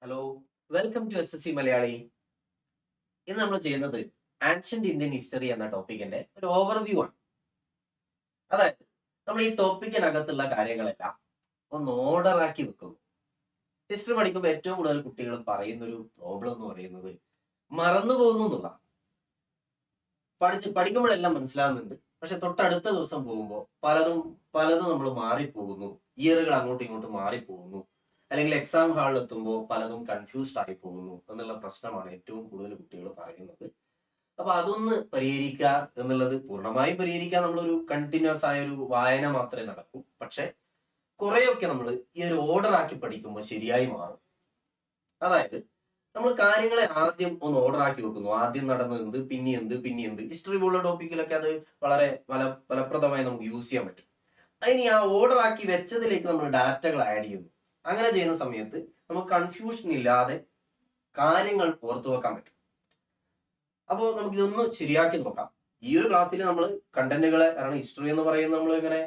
Hello, welcome to SSC Malayali. ഇന്ന് നമ്മൾ ചെയ്യുന്നത് ആൻഷ്യന്റ് ഇന്ത്യൻ ഹിസ്റ്ററി എന്ന ടോപ്പിക്കിന്റെ ഒരു ഓവർവ്യൂ ആണ്. അതായത് നമ്മൾ ഈ ടോപ്പിക്കിനകത്തുള്ള കാര്യങ്ങളെല്ലാം ഒന്ന് ഓർഡർ ആക്കി വെക്കുന്നു. ഹിസ്റ്ററി പഠിക്കുമ്പോൾ ഏറ്റവും കൂടുതൽ കുട്ടികൾ പറയുന്ന ഒരു പ്രോബ്ലം എന്ന് പറയുന്നത് മറന്നു പോകുന്നു എന്നുള്ളതാണ്. പഠിക്കുമ്പോഴെല്ലാം മനസ്സിലാകുന്നുണ്ട്, പക്ഷെ തൊട്ടടുത്ത ദിവസം പോകുമ്പോൾ പലതും പലതും നമ്മൾ മാറിപ്പോകുന്നു. ഇയറുകൾ അങ്ങോട്ടും ഇങ്ങോട്ടും മാറിപ്പോകുന്നു. അല്ലെങ്കിൽ എക്സാം ഹാളിൽ എത്തുമ്പോൾ പലതും കൺഫ്യൂസ്ഡ് ആയി പോകുന്നു എന്നുള്ള പ്രശ്നമാണ് ഏറ്റവും കൂടുതൽ കുട്ടികൾ പറയുന്നത്. അപ്പൊ അതൊന്ന് പരിഹരിക്കുക എന്നുള്ളത് പൂർണ്ണമായും പരിഹരിക്കാൻ നമ്മളൊരു കണ്ടിന്യൂസ് ആയ ഒരു വായന മാത്രമേ നടക്കൂ. പക്ഷെ കുറെയൊക്കെ നമ്മൾ ഈ ഒരു ഓർഡർ ആക്കി പഠിക്കുമ്പോൾ ശരിയായി മാറും. അതായത് നമ്മൾ കാര്യങ്ങളെ ആദ്യം ഒന്ന് ഓർഡർ ആക്കി വെക്കുന്നു. ആദ്യം നടന്നത് എന്ത്, പിന്നെ എന്ത്, പിന്നെ എന്ത്. ഹിസ്റ്ററി പോലുള്ള ടോപ്പിക്കിലൊക്കെ അത് വളരെ ഫലപ്രദമായി നമുക്ക് യൂസ് ചെയ്യാൻ പറ്റും. അതിന് ആ ഓർഡർ ആക്കി വെച്ചതിലേക്ക് നമ്മൾ ഡാറ്റകൾ ആഡ് ചെയ്യുന്നു. അങ്ങനെ ചെയ്യുന്ന സമയത്ത് നമുക്ക് കൺഫ്യൂഷൻ ഇല്ലാതെ കാര്യങ്ങൾ ഓർത്തു വെക്കാൻ പറ്റും. അപ്പോൾ നമുക്ക് ഇതൊന്ന് ശരിയാക്കി നോക്കാം. ഈ ഒരു ക്ലാസ്സിൽ നമ്മൾ കണ്ടന്റുകളെ, കാരണം ഹിസ്റ്ററി എന്ന് പറയുന്നത് നമ്മൾ ഇങ്ങനെ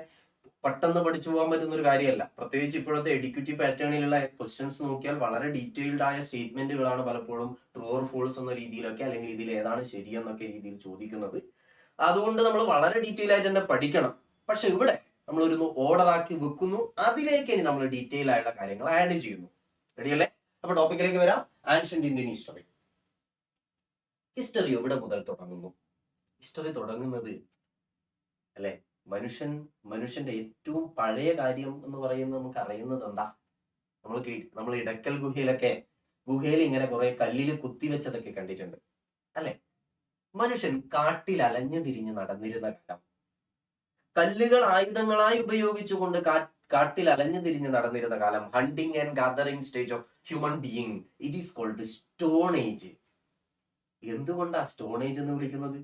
പെട്ടെന്ന് പഠിച്ചു പോകാൻ പറ്റുന്ന ഒരു കാര്യമല്ല. പ്രത്യേകിച്ച് ഇപ്പോഴത്തെ എഡ്യൂക്കേറ്റീവ് പാറ്റേണിലുള്ള ക്വസ്റ്റ്യൻസ് നോക്കിയാൽ വളരെ ഡീറ്റെയിൽഡ് ആയ സ്റ്റേറ്റ്മെന്റുകളാണ് പലപ്പോഴും ട്രൂ ഓർ ഫോൾസ് എന്ന രീതിയിലൊക്കെ, അല്ലെങ്കിൽ ഇതിൽ ഏതാണ് ശരി എന്നൊക്കെ രീതിയിൽ ചോദിക്കുന്നത്. അതുകൊണ്ട് നമ്മൾ വളരെ ഡീറ്റെയിൽ ആയിട്ട് തന്നെ പഠിക്കണം. പക്ഷെ ഇവിടെ നമ്മൾ ഒരു ഓർഡർ ആക്കി വെക്കുന്നു, അതിലേക്ക് ഇനി നമ്മൾ ഡീറ്റെയിൽ ആയിട്ടുള്ള കാര്യങ്ങൾ ആഡ് ചെയ്യുന്നു. റെഡിയല്ലേ? അപ്പൊ ടോപ്പിക്കിലേക്ക് വരാം. Ancient Indian history. ഹിസ്റ്ററി എവിടെ മുതൽ തുടങ്ങുന്നു? ഹിസ്റ്ററി തുടങ്ങുന്നത് അല്ലെ, മനുഷ്യന്റെ ഏറ്റവും പഴയ കാര്യം എന്ന് പറയുന്നത് നമുക്ക് അറിയുന്നത് എന്താ? നമ്മൾ ഇടക്കൽ ഗുഹയിൽ ഇങ്ങനെ കുറെ കല്ലിൽ കുത്തിവെച്ചതൊക്കെ കണ്ടിട്ടുണ്ട് അല്ലെ? മനുഷ്യൻ കാട്ടിൽ അലഞ്ഞു തിരിഞ്ഞ് നടന്നിരുന്ന കാലം, കല്ലുകൾ ആയുധങ്ങളായി ഉപയോഗിച്ചുകൊണ്ട് കാട്ടിൽ അലഞ്ഞു തിരിഞ്ഞ് നടന്നിരുന്ന കാലം, hunting and gathering stage of human being, it is called stone age. എന്തുകൊണ്ടാ സ്റ്റോൺ ഏജ് എന്ന് വിളിക്കുന്നത്?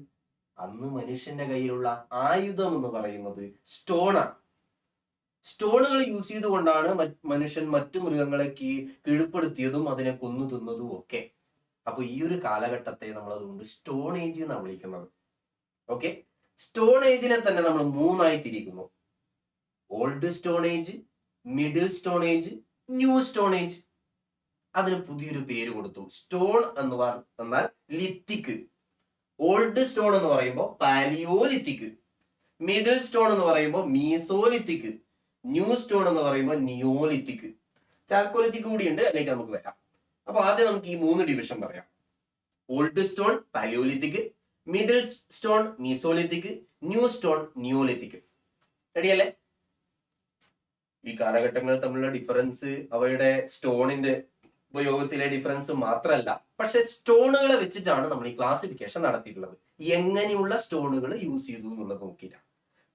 അന്ന് മനുഷ്യന്റെ കയ്യിലുള്ള ആയുധം എന്ന് പറയുന്നത് സ്റ്റോണാണ്. സ്റ്റോണുകൾ യൂസ് ചെയ്തുകൊണ്ടാണ് മനുഷ്യൻ മറ്റു മൃഗങ്ങളെ കീഴ്പ്പെടുത്തിയതും അതിനെ കൊന്നു തിന്നതും ഒക്കെ. അപ്പൊ ഈ ഒരു കാലഘട്ടത്തെ നമ്മൾ അതുകൊണ്ട് സ്റ്റോൺ ഏജ് എന്നാണ് വിളിക്കുന്നത്. ഓക്കെ, സ്റ്റോൺ ഏജിനെ തന്നെ നമ്മൾ മൂന്നായി തിരിക്കുന്നു: old stone age, middle stone age, new stone age. അതിന് പുതിയൊരു പേര് കൊടുത്തു. സ്റ്റോൺ എന്നാൽ ലിത്തിക്. ഓൾഡ് സ്റ്റോൺ എന്ന് പറയുമ്പോൾ പാലിയോലിത്തിക്, മിഡിൽ സ്റ്റോൺ എന്ന് പറയുമ്പോൾ മീസോലിത്തിക്, ന്യൂ സ്റ്റോൺ എന്ന് പറയുമ്പോൾ നിയോലിത്തിക്. ചാൽക്കോലിത്തിക് കൂടിയുണ്ട്, അതിലേക്ക് നമുക്ക് വരാം. അപ്പൊ ആദ്യം നമുക്ക് ഈ മൂന്ന് ഡിവിഷൻ പറയാം: old stone paleolithic, middle stone mesolithic, new stone neolithic. റെഡിയല്ലേ? ഈ കാലഘട്ടങ്ങൾ തമ്മിലുള്ള ഡിഫറൻസ് അവയുടെ സ്റ്റോണിന്റെ ഉപയോഗത്തിലെ ഡിഫറൻസ് മാത്രമല്ല, പക്ഷെ സ്റ്റോണുകളെ വെച്ചിട്ടാണ് നമ്മൾ ഈ ക്ലാസിഫിക്കേഷൻ നടത്തിയിട്ടുള്ളത്. എങ്ങനെയുള്ള സ്റ്റോണുകൾ യൂസ് ചെയ്തു എന്നുള്ളത് നോക്കിയിട്ടാണ്.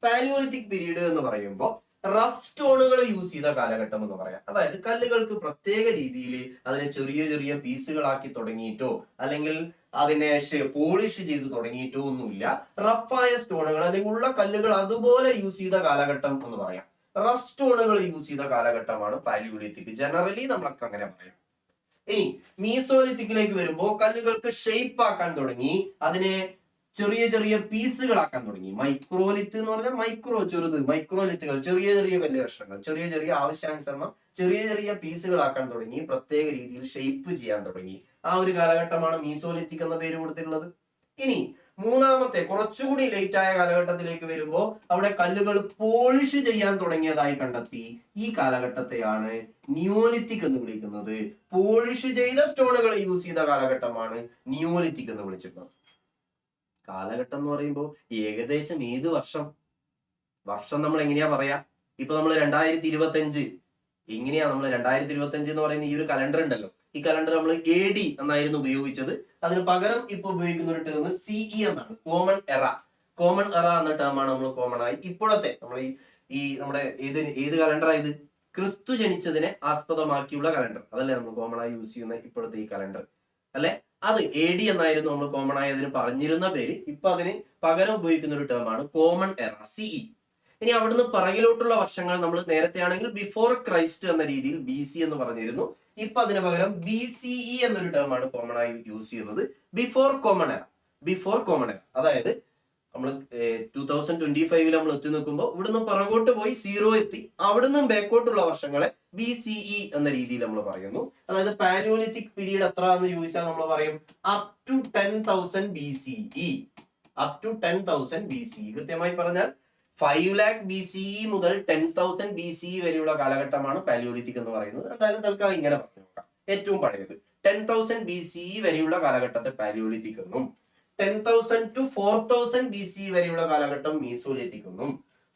പാലിയോലിത്തിക് പീരീഡ് എന്ന് പറയുമ്പോൾ റഫ് സ്റ്റോണുകൾ യൂസ് ചെയ്ത കാലഘട്ടം എന്ന് പറയാം. അതായത് കല്ലുകൾക്ക് പ്രത്യേക രീതിയിൽ അതിനെ ചെറിയ ചെറിയ പീസുകളാക്കി തുടങ്ങിയിട്ടോ അല്ലെങ്കിൽ അതിനെ പോളിഷ് ചെയ്ത് തുടങ്ങിയിട്ടോ ഒന്നുമില്ല. റഫായ സ്റ്റോണുകൾ അല്ലെങ്കിൽ ഉള്ള കല്ലുകൾ അതുപോലെ യൂസ് ചെയ്ത കാലഘട്ടം എന്ന് പറയാം. റഫ് സ്റ്റോണുകൾ യൂസ് ചെയ്ത കാലഘട്ടമാണ് പാലിയോലിത്തിക്. ജനറലി നമ്മളൊക്കെ അങ്ങനെ പറയാം. ഇനി മീസോലിത്തിക്കിലേക്ക് വരുമ്പോൾ കല്ലുകൾക്ക് ഷേപ്പ് ആക്കാൻ തുടങ്ങി, അതിനെ ചെറിയ ചെറിയ പീസുകളാക്കാൻ തുടങ്ങി. മൈക്രോലിത്ത് എന്ന് പറഞ്ഞാൽ ചെറുത്, മൈക്രോലിത്തുകൾ ചെറിയ ചെറിയ കല്ല് കഷ്ണങ്ങൾ, ചെറിയ ചെറിയ ആവശ്യാനുസരണം ചെറിയ ചെറിയ പീസുകളാക്കാൻ തുടങ്ങി, പ്രത്യേക രീതിയിൽ ഷേപ്പ് ചെയ്യാൻ തുടങ്ങി. ആ ഒരു കാലഘട്ടമാണ് മീസോലിത്തിക് എന്ന പേര് കൊടുത്തിട്ടുള്ളത്. ഇനി മൂന്നാമത്തെ കുറച്ചുകൂടി ലേറ്റ് ആയ കാലഘട്ടത്തിലേക്ക് വരുമ്പോൾ അവിടെ കല്ലുകൾ പോളിഷ് ചെയ്യാൻ തുടങ്ങിയതായി കണ്ടെത്തി. ഈ കാലഘട്ടത്തെയാണ് നിയോലിത്തിക് എന്ന് വിളിക്കുന്നത്. പോളിഷ് ചെയ്ത സ്റ്റോണുകൾ യൂസ് ചെയ്ത കാലഘട്ടമാണ് നിയോലിത്തിക് എന്ന് വിളിച്ചിട്ടുള്ളത്. കാലഘട്ടം എന്ന് പറയുമ്പോൾ ഏകദേശം ഏത് വർഷം നമ്മൾ എങ്ങനെയാ പറയാ? ഇപ്പൊ നമ്മൾ 2025 എങ്ങനെയാ നമ്മൾ 2025 എന്ന് പറയുന്ന ഈ ഒരു കലണ്ടർ ഉണ്ടല്ലോ, ഈ കലണ്ടർ നമ്മൾ AD എന്നായിരുന്നു ഉപയോഗിച്ചത്. അതിന് പകരം ഇപ്പൊ ഉപയോഗിക്കുന്ന ഒരു ടേം CE എന്നാണ്, കോമൺ എറ. കോമൺ എറ എന്ന ടേമാണ് നമ്മൾ കോമൺ ആയി ഇപ്പോഴത്തെ നമ്മൾ ഈ നമ്മുടെ ഏത് കലണ്ടറാ ഇത്? ക്രിസ്തു ജനിച്ചതിനെ ആസ്പദമാക്കിയുള്ള കലണ്ടർ അതല്ലേ നമ്മൾ കോമൺ ആയി യൂസ് ചെയ്യുന്ന ഇപ്പോഴത്തെ ഈ കലണ്ടർ അല്ലെ? അത് AD എന്നായിരുന്നു നമ്മൾ കോമൺ ആയി അതിന് പറഞ്ഞിരുന്ന പേര്. ഇപ്പൊ അതിന് പകരം ഉപയോഗിക്കുന്ന ഒരു ടേമാണ് കോമൺ എറ, CE. ഇനി അവിടുന്ന് പറകിലോട്ടുള്ള വർഷങ്ങൾ നമ്മൾ നേരത്തെ ആണെങ്കിൽ ബിഫോർ ക്രൈസ്റ്റ് എന്ന രീതിയിൽ BC എന്ന് പറഞ്ഞിരുന്നു. ഇപ്പൊ അതിന് പകരം BCE എന്നൊരു ടേമാണ് കോമൺ ആയി യൂസ് ചെയ്യുന്നത്. ബിഫോർ കോമൺ എറ. അതായത് നമ്മൾ 2025 നമ്മൾ എത്തി നിൽക്കുമ്പോൾ ഇവിടുന്ന് പുറകോട്ട് പോയി 0 എത്തി, അവിടുന്ന് ബാക്കോട്ടുള്ള വർഷങ്ങളെ BCE എന്ന രീതിയിൽ നമ്മൾ പറയുന്നു. അതായത് പാലിയോലിത്തിക് പീരീഡ് എത്ര എന്ന് ചോദിച്ചാൽ നമ്മൾ പറയും up to 10,000 BCE. Up to 10,000 BCE. കൃത്യമായി പറഞ്ഞാൽ 5 lakh BCE മുതൽ 10,000 BCE വരെയുള്ള കാലഘട്ടമാണ് പാലിയോലിത്തിക് എന്ന് പറയുന്നത്. എന്തായാലും തൽക്കാലം ഇങ്ങനെ പറഞ്ഞു നോക്കാം. ഏറ്റവും പഴയത് 10,000 BCE വരെയുള്ള കാലഘട്ടത്തെ പാലിയോലിത്തിക് എന്നും 10,000 to 4,000 BCE വരെയുള്ള കാലഘട്ടം മീസോലിത്തിക് എന്നും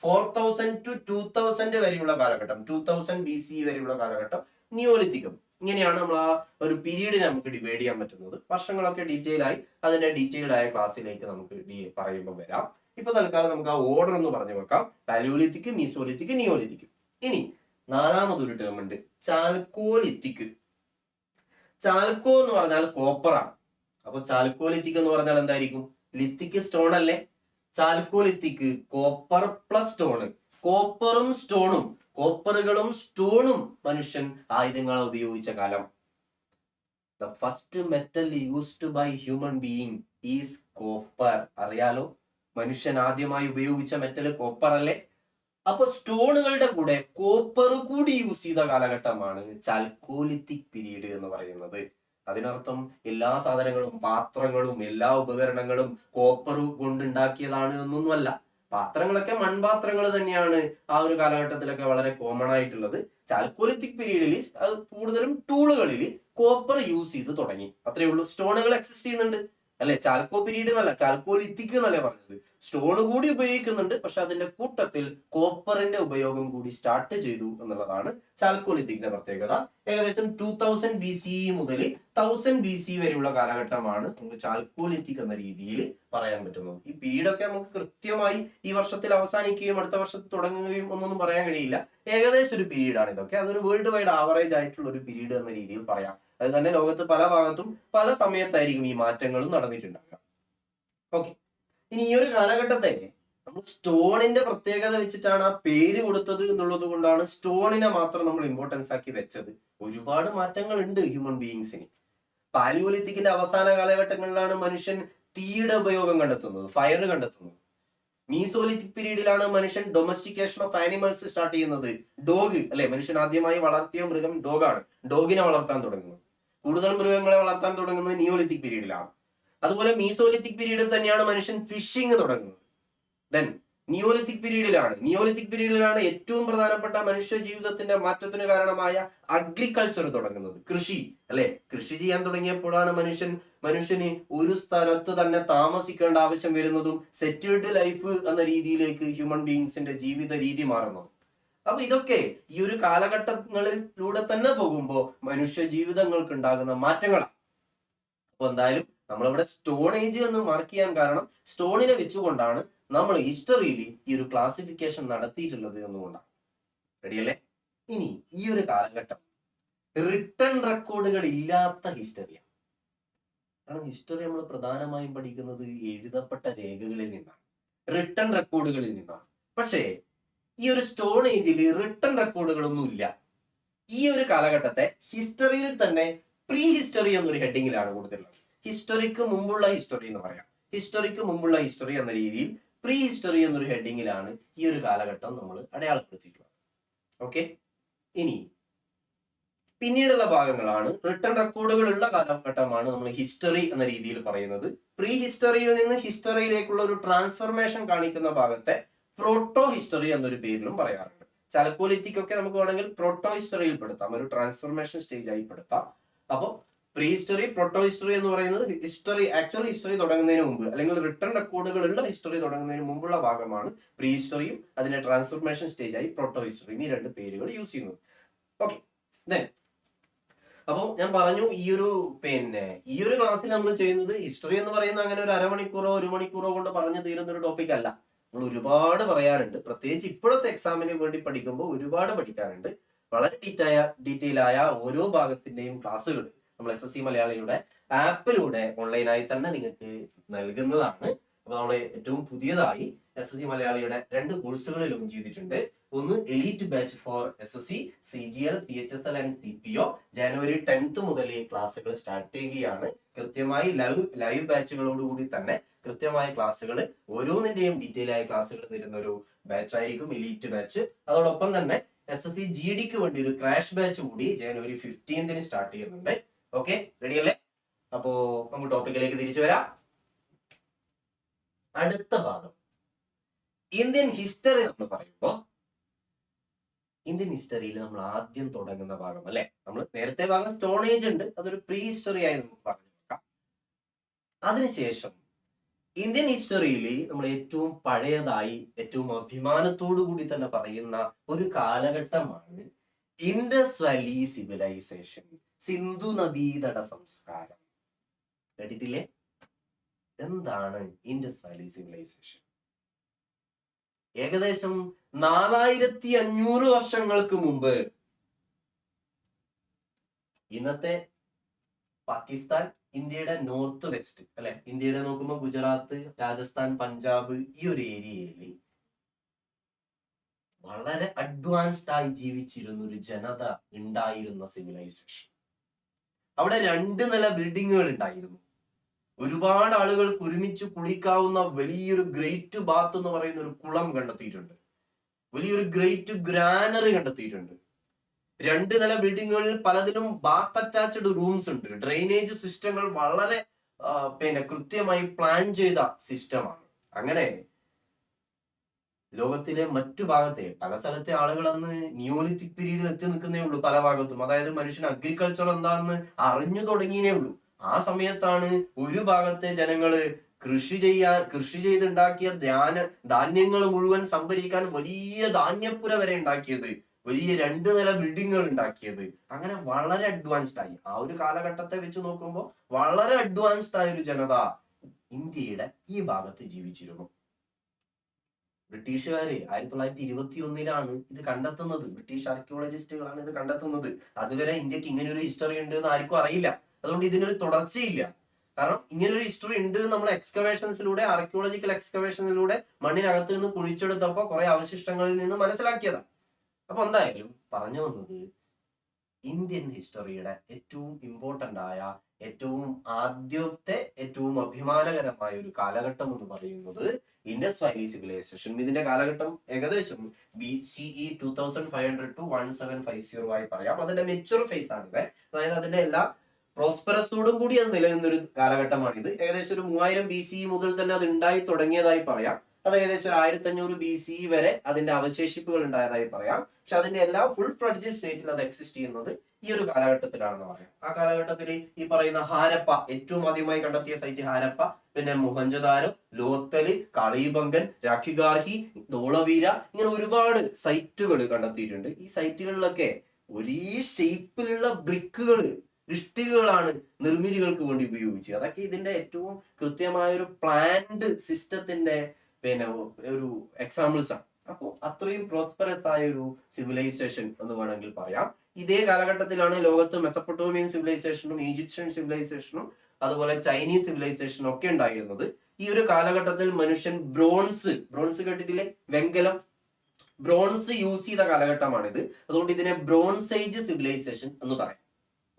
4,000 to 2,000 വരെയുള്ള കാലഘട്ടം 2,000 BCE വരെയുള്ള കാലഘട്ടം നിയോലിത്തിക് എന്നും. ഇങ്ങനെയാണ് നമ്മൾ ആ ഒരു പീരീഡിനെ നമുക്ക് ഡിവൈഡ് ചെയ്യാൻ പറ്റുന്നത്. വർഷങ്ങളൊക്കെ ഡീറ്റെയിൽ ആയി അതിന്റെ ഡീറ്റെയിൽഡ് ആയ ക്ലാസ്സിലേക്ക് നമുക്ക് പറയുമ്പോൾ വരാം. ഇപ്പൊ തൽക്കാലം നമുക്ക് ആ ഓർഡർ ഒന്ന് പറഞ്ഞു വെക്കാം. Paleolithic, mesolithic, neolithic. ഇനി നാലാമതൊരു ടേം ഉണ്ട്, ചാൽക്കോലിത്തിക്. ചാൽക്കോ എന്ന് പറഞ്ഞാൽ കോപ്പറാണ്. അപ്പൊ ചാൽക്കോലിത്തിക് എന്ന് പറഞ്ഞാൽ എന്തായിരിക്കും? ലിത്തിക് സ്റ്റോൺ അല്ലേ? Chalcolithic copper plus stone. കോപ്പറും സ്റ്റോണും, കോപ്പറുകളും സ്റ്റോണും മനുഷ്യൻ ആയുധങ്ങളെ ഉപയോഗിച്ച കാലം. The first metal used by human being is copper. അറിയാലോ, മനുഷ്യൻ ആദ്യമായി ഉപയോഗിച്ച മെറ്റൽ കോപ്പർ അല്ലേ? അപ്പൊ സ്റ്റോണുകളുടെ കൂടെ കോപ്പർ കൂടി യൂസ് ചെയ്ത കാലഘട്ടമാണ് ചാൽക്കോലിത്തിക് പീരീഡ് എന്ന് പറയുന്നത്. അതിനർത്ഥം എല്ലാ സാധനങ്ങളും, പാത്രങ്ങളും എല്ലാ ഉപകരണങ്ങളും കോപ്പർ കൊണ്ടുണ്ടാക്കിയതാണ് എന്നൊന്നുമല്ല. പാത്രങ്ങളൊക്കെ മൺപാത്രങ്ങൾ തന്നെയാണ് ആ ഒരു കാലഘട്ടത്തിലൊക്കെ വളരെ കോമൺ ആയിട്ടുള്ളത്. ചാൽക്കോലിത്തിക് പീരീഡിൽ കൂടുതലും ടൂളുകളിൽ കോപ്പർ യൂസ് ചെയ്ത് തുടങ്ങി, അത്രേ ഉള്ളൂ. സ്റ്റോണുകൾ എക്സിസ്റ്റ് ചെയ്യുന്നുണ്ട് അല്ലെ? ചാൽക്കോ പീരീഡ് എന്നല്ല, ചാൽക്കോലിത്തിക് എന്നല്ലേ പറഞ്ഞത്. സ്റ്റോൺ കൂടി ഉപയോഗിക്കുന്നുണ്ട്, പക്ഷെ അതിന്റെ കൂട്ടത്തിൽ കോപ്പറിന്റെ ഉപയോഗം കൂടി സ്റ്റാർട്ട് ചെയ്തു എന്നുള്ളതാണ് ചാൽക്കോലിത്തിക്കിന്റെ പ്രത്യേകത. ഏകദേശം 2000 BCE മുതൽ 1000 BCE വരെയുള്ള കാലഘട്ടമാണ് നമുക്ക് ചാൽക്കോലിത്തിക് എന്ന രീതിയിൽ പറയാൻ പറ്റുന്നത്. ഈ പീരീഡ് ഒക്കെ നമുക്ക് കൃത്യമായി ഈ വർഷത്തിൽ അവസാനിക്കുകയും അടുത്ത വർഷത്തിൽ തുടങ്ങുകയും ഒന്നൊന്നും പറയാൻ കഴിയില്ല. ഏകദേശം ഒരു പീരീഡ് ആണ് ഇതൊക്കെ. അതൊരു വേൾഡ് വൈഡ് ആവറേജ് ആയിട്ടുള്ള ഒരു പീരീഡ് എന്ന രീതിയിൽ പറയാം. അത് തന്നെ ലോകത്ത് പല ഭാഗത്തും പല സമയത്തായിരിക്കും ഈ മാറ്റങ്ങളും നടന്നിട്ടുണ്ടാകുക. ഓക്കെ, ഇനി ഈ ഒരു കാലഘട്ടത്തെ നമ്മൾ സ്റ്റോണിന്റെ പ്രത്യേകത വെച്ചിട്ടാണ് ആ പേര് കൊടുത്തത് എന്നുള്ളത് കൊണ്ടാണ് സ്റ്റോണിനെ മാത്രം നമ്മൾ ഇമ്പോർട്ടൻസ് ആക്കി വെച്ചത്. ഒരുപാട് മാറ്റങ്ങൾ ഉണ്ട് ഹ്യൂമൻ ബീയിങ്സിന്. പാലിയോലിത്തിക്കിന്റെ അവസാന കാലഘട്ടങ്ങളിലാണ് മനുഷ്യൻ തീയുടെ ഉപയോഗം കണ്ടെത്തുന്നത്, ഫയർ കണ്ടെത്തുന്നത്. മീസോലിത്തിക് പീരീഡിലാണ് മനുഷ്യൻ ഡൊമസ്റ്റിക്കേഷൻ ഓഫ് ആനിമൽസ് സ്റ്റാർട്ട് ചെയ്യുന്നത്. ഡോഗ് അല്ലെ, മനുഷ്യൻ ആദ്യമായി വളർത്തിയ മൃഗം ഡോഗാണ്. ഡോഗിനെ വളർത്താൻ തുടങ്ങുന്നത്, കൂടുതൽ മൃഗങ്ങളെ വളർത്താൻ തുടങ്ങുന്നത് നിയോലിത്തിക് പീരീഡിലാണ്. അതുപോലെ മീസോലിത്തിക് പീരീഡിൽ തന്നെയാണ് മനുഷ്യൻ ഫിഷിംഗ് തുടങ്ങുന്നത്. ദെൻ നിയോലിത്തിക് പീരീഡിലാണ് ഏറ്റവും പ്രധാനപ്പെട്ട മനുഷ്യ ജീവിതത്തിന്റെ മാറ്റത്തിന് കാരണമായ അഗ്രികൾച്ചർ തുടങ്ങുന്നത്, കൃഷി അല്ലെ? കൃഷി ചെയ്യാൻ തുടങ്ങിയപ്പോഴാണ് മനുഷ്യന് ഒരു സ്ഥലത്ത് തന്നെ താമസിക്കേണ്ട ആവശ്യം വരുന്നതും സെറ്റിൽഡ് ലൈഫ് എന്ന രീതിയിലേക്ക് ഹ്യൂമൻ ബീയിങ്സിന്റെ ജീവിത രീതി മാറുന്നത്. അപ്പൊ ഇതൊക്കെ ഈ ഒരു കാലഘട്ടങ്ങളിലൂടെ തന്നെ പോകുമ്പോൾ മനുഷ്യ ജീവിതങ്ങൾക്ക് ഉണ്ടാകുന്ന മാറ്റങ്ങളാണ്. അപ്പൊ എന്തായാലും നമ്മളിവിടെ സ്റ്റോൺ ഏജ് എന്ന് മാർക്ക് ചെയ്യാൻ കാരണം സ്റ്റോണിനെ വെച്ചുകൊണ്ടാണ് നമ്മൾ ഹിസ്റ്ററിയിൽ ഈ ഒരു ക്ലാസിഫിക്കേഷൻ നടത്തിയിട്ടുള്ളത് എന്നുകൊണ്ടാണ്. റെഡിയല്ലേ? ഇനി ഈ ഒരു കാലഘട്ടം റിട്ടൺ റെക്കോർഡുകൾ ഇല്ലാത്ത ഹിസ്റ്ററിയാണ്. കാരണം ഹിസ്റ്ററി നമ്മൾ പ്രധാനമായും പഠിക്കുന്നത് എഴുതപ്പെട്ട രേഖകളിൽ നിന്നാണ്, റിട്ടൺ റെക്കോർഡുകളിൽ നിന്നാണ്. പക്ഷേ ഈ ഒരു സ്റ്റോൺ ഏജിൽ റിട്ടൺ റെക്കോർഡുകളൊന്നും ഇല്ല. ഈ ഒരു കാലഘട്ടത്തെ ഹിസ്റ്ററിയിൽ തന്നെ പ്രീ ഹിസ്റ്ററി എന്നൊരു ഹെഡിങ്ങിലാണ് കൊടുത്തിട്ടുള്ളത്. ഹിസ്റ്ററിക്ക് മുമ്പുള്ള ഹിസ്റ്ററി എന്ന് പറയാം. ഹിസ്റ്ററിക്ക് മുമ്പുള്ള ഹിസ്റ്ററി എന്ന രീതിയിൽ പ്രീ ഹിസ്റ്ററി എന്നൊരു ഹെഡിങ്ങിലാണ് ഈ ഒരു കാലഘട്ടം നമ്മൾ അടയാളപ്പെടുത്തിയിട്ടുള്ളത്. ഓക്കെ, ഇനി പിന്നീടുള്ള ഭാഗങ്ങളാണ് റിട്ടൺ റെക്കോർഡുകൾ ഉള്ള കാലഘട്ടമാണ് നമ്മൾ ഹിസ്റ്ററി എന്ന രീതിയിൽ പറയുന്നത്. പ്രീ ഹിസ്റ്ററിയിൽ നിന്ന് ഹിസ്റ്ററിയിലേക്കുള്ള ഒരു ട്രാൻസ്ഫർമേഷൻ കാണിക്കുന്ന ഭാഗത്തെ പ്രോട്ടോ ഹിസ്റ്ററി എന്നൊരു പേരിലും പറയാറുണ്ട്. ചാൽക്കോലിത്തിക് ഒക്കെ നമുക്ക് വേണമെങ്കിൽ പ്രോട്ടോ ഹിസ്റ്ററിയിൽ പെടുത്താം, ഒരു ട്രാൻസ്ഫർമേഷൻ സ്റ്റേജ് ആയി പെടുത്താം. അപ്പോൾ പ്രീ ഹിസ്റ്ററി, പ്രോട്ടോ ഹിസ്റ്ററി എന്ന് പറയുന്നത് ആക്ച്വൽ ഹിസ്റ്ററി തുടങ്ങുന്നതിന് മുമ്പ് അല്ലെങ്കിൽ റിട്ടൺ റെക്കോർഡുകൾ ഉള്ള ഹിസ്റ്ററി തുടങ്ങുന്നതിന് മുമ്പുള്ള ഭാഗമാണ് പ്രീ ഹിസ്റ്ററിയും അതിന്റെ ട്രാൻസ്ഫർമേഷൻ സ്റ്റേജ് ആയി പ്രോട്ടോ ഹിസ്റ്ററിയും ഈ രണ്ട് പേരുകൾ യൂസ് ചെയ്യുന്നത്. ഓക്കെ, അപ്പോൾ ഞാൻ പറഞ്ഞു ഈ ഒരു ക്ലാസ്സിൽ നമ്മൾ ചെയ്യുന്നത് ഹിസ്റ്ററി എന്ന് പറയുന്ന അങ്ങനെ ഒരു അരമണിക്കൂറോ 1 മണിക്കൂറോ കൊണ്ട് പറഞ്ഞു തീരുന്ന ഒരു ടോപ്പിക് അല്ല. നമ്മൾ ഒരുപാട് പറയാറുണ്ട്. പ്രത്യേകിച്ച് ഇപ്പോഴത്തെ എക്സാമിന് വേണ്ടി പഠിക്കുമ്പോൾ ഒരുപാട് പഠിക്കാറുണ്ട്. വളരെ ഡീറ്റെയിൽ ആയ ഓരോ ഭാഗത്തിന്റെയും ക്ലാസ്സുകൾ നമ്മൾ SSC മലയാളിയുടെ ആപ്പിലൂടെ ഓൺലൈനായി തന്നെ നിങ്ങൾക്ക് നൽകുന്നതാണ്. അപ്പൊ നമ്മൾ ഏറ്റവും പുതിയതായി SSC മലയാളിയുടെ 2 കോഴ്സുകൾ ലോഞ്ച് ചെയ്തിട്ടുണ്ട്. ഒന്ന് elite batch four SSC, CGL, CHSL and CPO January 10th മുതൽ ഈ ക്ലാസ്സുകൾ സ്റ്റാർട്ട് ചെയ്യുകയാണ്. കൃത്യമായി ലൈവ് ബാച്ചുകളോടുകൂടി തന്നെ കൃത്യമായ ക്ലാസ്സുകൾ ഓരോന്നിന്റെയും ഡീറ്റെയിൽ ആയ ക്ലാസ്സുകൾ തരുന്ന ഒരു ബാച്ച് ആയിരിക്കും എലീറ്റ് ബാച്ച്. അതോടൊപ്പം തന്നെ SSC GDക്ക് വേണ്ടി ഒരു ക്രാഷ് ബാച്ച് കൂടി ജനുവരി 15th സ്റ്റാർട്ട് ചെയ്യുന്നുണ്ട്. ഓക്കെ, റെഡി അല്ലേ? അപ്പോ നമുക്ക് ടോപ്പിക്കിലേക്ക് തിരിച്ചു വരാം. അടുത്ത ഭാഗം ഇന്ത്യൻ ഹിസ്റ്ററി നമ്മൾ പറയുമ്പോൾ ഇന്ത്യൻ ഹിസ്റ്ററിയിൽ നമ്മൾ ആദ്യം തുടങ്ങുന്ന ഭാഗം അല്ലെ, നമ്മൾ നേരത്തെ ഭാഗം സ്റ്റോൺ ഏജ് ഉണ്ട്, അതൊരു പ്രീ ഹിസ്റ്ററി ആയി നമുക്ക് പറഞ്ഞു നോക്കാം. അതിനുശേഷം ഇന്ത്യൻ ഹിസ്റ്ററിയിൽ നമ്മൾ ഏറ്റവും പഴയതായി ഏറ്റവും അഭിമാനത്തോടു കൂടി തന്നെ പറയുന്ന ഒരു കാലഘട്ടമാണ് ഇൻഡസ് വാലി സിവിലൈസേഷൻ, സിന്ധു നദീതട സംസ്കാരം. കേട്ടിട്ടില്ലേ? എന്താണ് ഇൻഡസ് വാലി സിവിലൈസേഷൻ? ഏകദേശം 4500 വർഷങ്ങൾക്ക് മുമ്പ് ഇന്നത്തെ പാകിസ്ഥാൻ, ഇന്ത്യയുടെ നോർത്ത് വെസ്റ്റ് അല്ലെ, ഇന്ത്യയുടെ നോക്കുമ്പോൾ ഗുജറാത്ത്, രാജസ്ഥാൻ, പഞ്ചാബ് ഈ ഒരു ഏരിയയിൽ വളരെ അഡ്വാൻസ്ഡ് ആയി ജീവിച്ചിരുന്ന ഒരു ജനത ഉണ്ടായിരുന്ന സിവിലൈസേഷൻ. അവിടെ 2 നില ബിൽഡിങ്ങുകൾ ഉണ്ടായിരുന്നു. ഒരുപാട് ആളുകൾക്ക് ഒരുമിച്ച് കുളിക്കാവുന്ന വലിയൊരു ഗ്രേറ്റ് ബാത്ത് എന്ന് പറയുന്ന ഒരു കുളം കണ്ടെത്തിയിട്ടുണ്ട്. വലിയൊരു ഗ്രേറ്റ് ഗ്രാനറി കണ്ടെത്തിയിട്ടുണ്ട്. 2 നില ബിൽഡിങ്ങുകളിൽ പലതിലും ബാത്ത് അറ്റാച്ച്ഡ് റൂംസ് ഉണ്ട്. ഡ്രെയിനേജ് സിസ്റ്റങ്ങൾ വളരെ കൃത്യമായി പ്ലാൻ ചെയ്ത സിസ്റ്റമാണ്. അങ്ങനെ ലോകത്തിലെ മറ്റു ഭാഗത്തെ പല സ്ഥലത്തെ ആളുകൾ അന്ന് നിയോലിത്തിക് പീരീഡിൽ എത്തി നിൽക്കുന്നേ ഉള്ളൂ പല ഭാഗത്തും. അതായത് മനുഷ്യൻ അഗ്രികൾച്ചർ എന്താണെന്ന് അറിഞ്ഞു തുടങ്ങിയേ ഉള്ളൂ. ആ സമയത്താണ് ഒരു ഭാഗത്തെ ജനങ്ങള് കൃഷി ചെയ്തുണ്ടാക്കിയ ധാന്യങ്ങൾ മുഴുവൻ സംഭരിക്കാൻ വലിയ ധാന്യപ്പുര വരെ ഉണ്ടാക്കിയത്, വലിയ 2 നില ബിൽഡിങ്ങുകൾ ഉണ്ടാക്കിയത്. അങ്ങനെ വളരെ അഡ്വാൻസ്ഡ് ആയി. ആ ഒരു കാലഘട്ടത്തെ വെച്ച് നോക്കുമ്പോൾ വളരെ അഡ്വാൻസ്ഡ് ആയ ഒരു ജനത ഇന്ത്യയുടെ ഈ ഭാഗത്ത് ജീവിച്ചിരുന്നു. ബ്രിട്ടീഷുകാര് 1921 ഇത് കണ്ടെത്തുന്നത്. ബ്രിട്ടീഷ് ആർക്കിയോളജിസ്റ്റുകളാണ് ഇത് കണ്ടെത്തുന്നത്. അതുവരെ ഇന്ത്യക്ക് ഇങ്ങനെ ഒരു ഹിസ്റ്ററി ഉണ്ട് എന്ന് ആർക്കും അറിയില്ല. അതുകൊണ്ട് ഇതിനൊരു തുടർച്ചയില്ല. കാരണം ഇങ്ങനൊരു ഹിസ്റ്ററി ഉണ്ട് നമ്മൾ എക്സ്കവേഷൻസിലൂടെ, ആർക്കിയോളജിക്കൽ എക്സ്കവേഷനിലൂടെ മണ്ണിനകത്ത് നിന്ന് കുഴിച്ചെടുത്തപ്പോൾ കുറെ അവശിഷ്ടങ്ങളിൽ നിന്ന് മനസ്സിലാക്കിയതാണ്. അപ്പൊ എന്തായാലും പറഞ്ഞു വന്നത്, ഇന്ത്യൻ ഹിസ്റ്ററിയുടെ ഏറ്റവും ഇമ്പോർട്ടന്റ് ആയ, ഏറ്റവും ആദ്യത്തെ, ഏറ്റവും അഭിമാനകരമായ ഒരു കാലഘട്ടം എന്ന് പറയുന്നത് ഇൻഡസ് വാലി സിവിലൈസേഷൻ. ഇതിന്റെ കാലഘട്ടം ഏകദേശം BCE 2500 to 1750 ആയി പറയാം. അതിന്റെ മെച്ചുവർ ഫേസ് ആണിത്. അതായത് അതിന്റെ എല്ലാ പ്രോസ്പെറസോടും കൂടി അത് നിലനിന്നൊരു കാലഘട്ടമാണിത്. ഏകദേശം ഒരു 3000 BCE മുതൽ തന്നെ അത് ഉണ്ടായി തുടങ്ങിയതായി പറയാം. അത് ഏകദേശം 1500 BCE വരെ അതിന്റെ അവശേഷിപ്പുകൾ ഉണ്ടായതായി പറയാം. പക്ഷെ അതിന്റെ എല്ലാ ഫുൾ ഫ്ലഡ്ജ് സ്റ്റേറ്റിൽ അത് എക്സിസ്റ്റ് ചെയ്യുന്നത് ഈ ഒരു കാലഘട്ടത്തിലാണെന്ന് പറയാം. ആ കാലഘട്ടത്തിൽ ഈ പറയുന്ന ഹാരപ്പ, ഏറ്റവും ആദ്യമായി കണ്ടെത്തിയ സൈറ്റ് ഹാരപ്പ, പിന്നെ മോഹൻജദാരോ, ലോത്തല്, കാളിബംഗൻ, രാഖിഗാർഹി, ധോളവീര, ഇങ്ങനെ ഒരുപാട് സൈറ്റുകൾ കണ്ടെത്തിയിട്ടുണ്ട്. ഈ സൈറ്റുകളിലൊക്കെ ഒരേ ഷേപ്പിലുള്ള ബ്രിക്കുകൾ, ഇഷ്ടികകളാണ് നിർമ്മിതികൾക്ക് വേണ്ടി ഉപയോഗിച്ചത്. അതൊക്കെ ഇതിന്റെ ഏറ്റവും കൃത്യമായ ഒരു പ്ലാൻഡ് സിസ്റ്റത്തിന്റെ ഒരു എക്സാമ്പിൾസ് ആണ്. അപ്പോൾ അത്രയും പ്രോസ്പെറസ് ആയ ഒരു സിവിലൈസേഷൻ എന്ന് വേണമെങ്കിൽ പറയാം. ഇതേ കാലഘട്ടത്തിലാണ് ലോകത്ത് മെസപ്പൊട്ടോമിയൻ സിവിലൈസേഷനും ഈജിപ്ഷ്യൻ സിവിലൈസേഷനും അതുപോലെ ചൈനീസ് സിവിലൈസേഷനും ഒക്കെ ഉണ്ടായിരുന്നത്. ഈ ഒരു കാലഘട്ടത്തിൽ മനുഷ്യൻ ബ്രോൺസ് കേട്ടിട്ടില്ലേ? വെങ്കലം, ബ്രോൺസ് യൂസ് ചെയ്ത കാലഘട്ടമാണിത്. അതുകൊണ്ട് ഇതിനെ ബ്രോൺസ് ഏജ് സിവിലൈസേഷൻ എന്ന് പറയാം.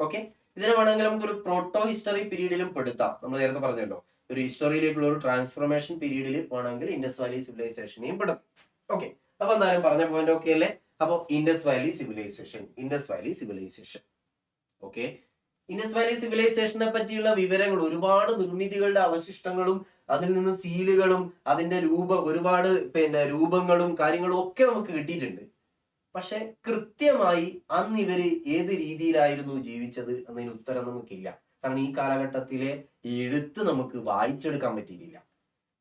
ഓക്കെ, ഇതിനെ വേണമെങ്കിൽ നമുക്ക് ഒരു പ്രോട്ടോ ഹിസ്റ്ററി പീരീഡിലും പെടുത്താം. നമ്മൾ നേരത്തെ പറഞ്ഞല്ലോ, ഒരു ഹിസ്റ്ററിയിലേക്കുള്ള ഒരു ട്രാൻസ്ഫോർമേഷൻ പീരീഡിൽ വേണമെങ്കിൽ ഇൻഡസ് വാലി സിവിലൈസേഷനെയും പെടുത്താം. ഓക്കെ, അപ്പൊ എന്തായാലും പറഞ്ഞ പോയിന്റ് ഓക്കെ അല്ലേ? അപ്പൊ Indus valley civilization okay. Indus valley സിവിലൈസേഷനെ പറ്റിയുള്ള വിവരങ്ങൾ, ഒരുപാട് നിർമ്മിതികളുടെ അവശിഷ്ടങ്ങളും അതിൽ നിന്ന് സീലുകളും അതിന്റെ ഒരുപാട് രൂപങ്ങളും കാര്യങ്ങളും ഒക്കെ നമുക്ക് കിട്ടിയിട്ടുണ്ട്. പക്ഷെ കൃത്യമായി അന്ന് ഇവര് ഏത് രീതിയിലായിരുന്നു ജീവിച്ചത് എന്നതിന് ഉത്തരം നമുക്കില്ല. കാരണം ഈ കാലഘട്ടത്തിലെ എഴുത്ത് നമുക്ക് വായിച്ചെടുക്കാൻ പറ്റിയിട്ടില്ല.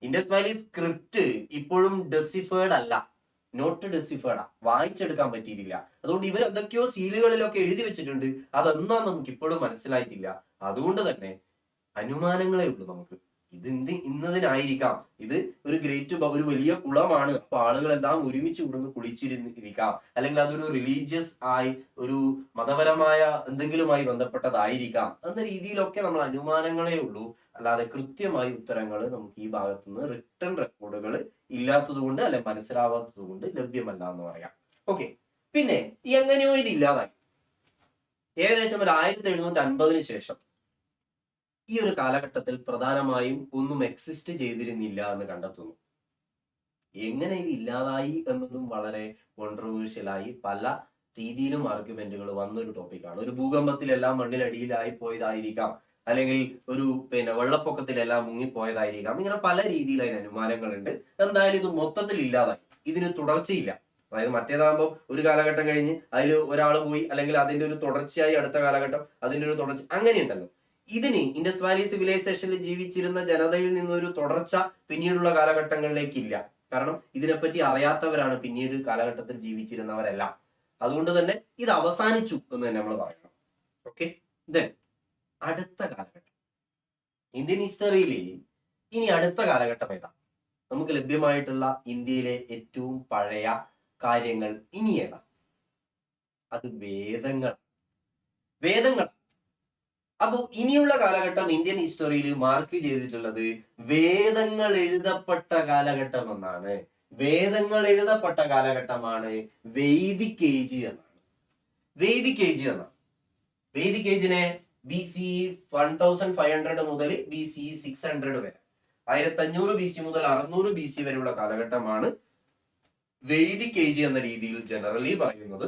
ഇൻഡസ് വാലി സ്ക്രിപ്റ്റ് ഇപ്പോഴും ഡെസിഫേർഡ് അല്ല, നോട്ട് ഡെസിഫേർഡ് ആ, വായിച്ചെടുക്കാൻ പറ്റിയിട്ടില്ല. അതുകൊണ്ട് ഇവർ എന്തൊക്കെയോ സീലുകളിലൊക്കെ എഴുതി വെച്ചിട്ടുണ്ട്, അതെന്നാ നമുക്ക് ഇപ്പോഴും മനസ്സിലായിട്ടില്ല. അതുകൊണ്ട് തന്നെ അനുമാനങ്ങളേ ഉള്ളൂ നമുക്ക്. ഇത് ഇന്നതിനായിരിക്കാം, ഇത് ഒരു വലിയ കുളമാണ്, അപ്പൊ ആളുകളെല്ലാം ഒരുമിച്ച് കൂടുന്ന് കുളിച്ചിരിക്കാം, അല്ലെങ്കിൽ അതൊരു റിലീജിയസ് ആയി ഒരു മതപരമായ എന്തെങ്കിലുമായി ബന്ധപ്പെട്ടതായിരിക്കാം എന്ന രീതിയിലൊക്കെ നമ്മൾ അനുമാനങ്ങളേ ഉള്ളൂ. അല്ലാതെ കൃത്യമായ ഉത്തരങ്ങൾ നമുക്ക് ഈ ഭാഗത്തുനിന്ന് റിട്ടൺ റെക്കോർഡുകൾ ഇല്ലാത്തത് കൊണ്ട്, അല്ലെ മനസ്സിലാവാത്തത് കൊണ്ട് ലഭ്യമല്ല എന്ന് പറയാം. ഓക്കെ. പിന്നെ എങ്ങനെയോ ഇത് ഇല്ലാതായി. ഏകദേശം ഒരു 1750 ശേഷം ഈ ഒരു കാലഘട്ടത്തിൽ പ്രധാനമായും ഒന്നും എക്സിസ്റ്റ് ചെയ്തിരുന്നില്ല എന്ന് കണ്ടെത്തുന്നു. എങ്ങനെ ഇത് ഇല്ലാതായി എന്നതും വളരെ കോൺട്രവേഴ്ഷ്യലായി പല രീതിയിലും ആർഗ്യുമെന്റുകൾ വന്നൊരു ടോപ്പിക്കാണ്. ഒരു ഭൂകമ്പത്തിലെല്ലാം മണ്ണിലടിയിലായി പോയതായിരിക്കാം, അല്ലെങ്കിൽ ഒരു വെള്ളപ്പൊക്കത്തിലെല്ലാം മുങ്ങിപ്പോയതായിരിക്കാം. ഇങ്ങനെ പല രീതിയിൽ അതിന് അനുമാനങ്ങളുണ്ട്. എന്തായാലും ഇത് മൊത്തത്തിൽ ഇല്ലാതായി. ഇതിന് തുടർച്ചയില്ല. അതായത് മറ്റേതാകുമ്പോൾ ഒരു കാലഘട്ടം കഴിഞ്ഞ് അതിൽ ഒരാൾ പോയി, അല്ലെങ്കിൽ അതിന്റെ ഒരു തുടർച്ചയായി അടുത്ത കാലഘട്ടം, അതിന്റെ ഒരു തുടർച്ച, അങ്ങനെയുണ്ടല്ലോ. ഇതിന് ഇൻഡസ് വാലി സിവിലൈസേഷനിൽ ജീവിച്ചിരുന്ന ജനതയിൽ നിന്നൊരു തുടർച്ച പിന്നീടുള്ള കാലഘട്ടങ്ങളിലേക്കില്ല. കാരണം ഇതിനെപ്പറ്റി അറിയാത്തവരാണ് പിന്നീട് കാലഘട്ടത്തിൽ ജീവിച്ചിരുന്നവരെല്ലാം. അതുകൊണ്ട് തന്നെ ഇത് അവസാനിച്ചു എന്ന് തന്നെ നമ്മൾ പറയണം. ഓക്കെ. ദെൻ അടുത്ത കാലഘട്ടം ഇന്ത്യൻ ഹിസ്റ്ററിയിൽ ഇനി അടുത്ത കാലഘട്ടം ഏതാ? നമുക്ക് ലഭ്യമായിട്ടുള്ള ഇന്ത്യയിലെ ഏറ്റവും പഴയ കാര്യങ്ങൾ ഇനി ഏതാ? അത് വേദങ്ങൾ. അപ്പൊ ഇനിയുള്ള കാലഘട്ടം ഇന്ത്യൻ ഹിസ്റ്ററിയിൽ മാർക്ക് ചെയ്തിട്ടുള്ളത് വേദങ്ങൾ എഴുതപ്പെട്ട കാലഘട്ടം എന്നാണ്. വേദങ്ങൾ എഴുതപ്പെട്ട കാലഘട്ടമാണ് വൈദിക് ഏജ് എന്നാണ്. വൈദിക് ഏജ് എന്നാണ്. വൈദിക് ഏജിനെ BC 1500 മുതൽ BC 600 വരെ, 1500 BC മുതൽ 600 BC വരെയുള്ള കാലഘട്ടമാണ് വൈദിക് ഏജ് എന്ന രീതിയിൽ ജനറലി പറയുന്നത്.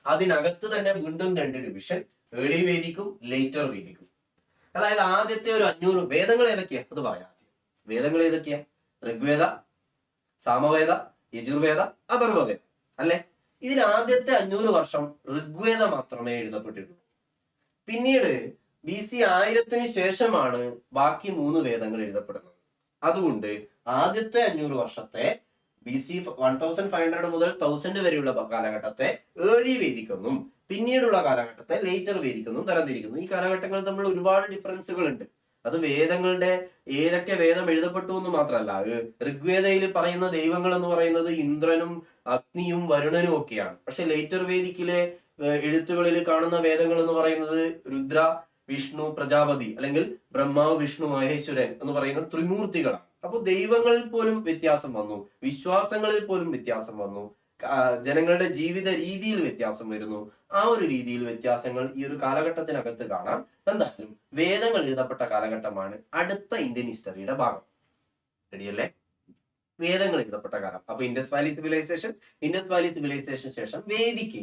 അതിനകത്ത് തന്നെ വീണ്ടും 2 ഡിവിഷൻ, ഏർലി വേദിക്കും ലേറ്റർ വേദിക്കും. അതായത് ആദ്യത്തെ ഒരു 500 വേദങ്ങൾ ഏതൊക്കെയാ അത് പറയാം. വേദങ്ങൾ ഏതൊക്കെയാ? ഋഗ്വേദ, സാമവേദ, യജുർവേദ, അഥർവവേദ അല്ലെ? ഇതിൽ ആദ്യത്തെ 500 വർഷം ഋഗ്വേദ മാത്രമേ എഴുതപ്പെട്ടിട്ടുള്ളൂ. പിന്നീട് BC 1000 ശേഷമാണ് ബാക്കി 3 വേദങ്ങൾ എഴുതപ്പെടുന്നത്. അതുകൊണ്ട് ആദ്യത്തെ 500 വർഷത്തെ BC 1500 മുതൽ 1000 വരെയുള്ള കാലഘട്ടത്തെ ഏർലി വേദിക്കെന്നും പിന്നീടുള്ള കാലഘട്ടത്തെ ലേറ്റർ വേദിക്കെന്നും തരംതിരിക്കുന്നു. ഈ കാലഘട്ടങ്ങൾ തമ്മിൽ ഒരുപാട് ഡിഫറൻസുകൾ ഉണ്ട്. അത് വേദങ്ങളുടെ ഏതൊക്കെ വേദം എഴുതപ്പെട്ടു എന്ന് മാത്രമല്ല, ഋഗ്വേദയിൽ പറയുന്ന ദൈവങ്ങൾ എന്ന് പറയുന്നത് ഇന്ദ്രനും അഗ്നിയും വരുണനും ഒക്കെയാണ്. പക്ഷെ ലേറ്റർ വേദിക്കിലെ എഴുത്തുകളിൽ കാണുന്ന വേദങ്ങൾ എന്ന് പറയുന്നത് രുദ്ര, വിഷ്ണു, പ്രജാപതി, അല്ലെങ്കിൽ ബ്രഹ്മാവ്, വിഷ്ണു, മഹേശ്വരൻ എന്ന് പറയുന്ന ത്രിമൂർത്തികളാണ്. അപ്പൊ ദൈവങ്ങളിൽ പോലും വ്യത്യാസം വന്നു, വിശ്വാസങ്ങളിൽ പോലും വ്യത്യാസം വന്നു, ജനങ്ങളുടെ ജീവിത രീതിയിൽ വ്യത്യാസം വരുന്നു. ആ ഒരു രീതിയിൽ വ്യത്യാസങ്ങൾ ഈ ഒരു കാലഘട്ടത്തിനകത്ത് കാണാം. എന്തായാലും വേദങ്ങൾ എഴുതപ്പെട്ട കാലഘട്ടമാണ് അടുത്ത ഇന്ത്യൻ ഹിസ്റ്ററിയുടെ ഭാഗം. റെഡിയല്ലേ? വേദങ്ങൾ എഴുതപ്പെട്ട കാലം. അപ്പൊ ഇൻഡസ് വാലി സിവിലൈസേഷൻ ശേഷം വേദിക്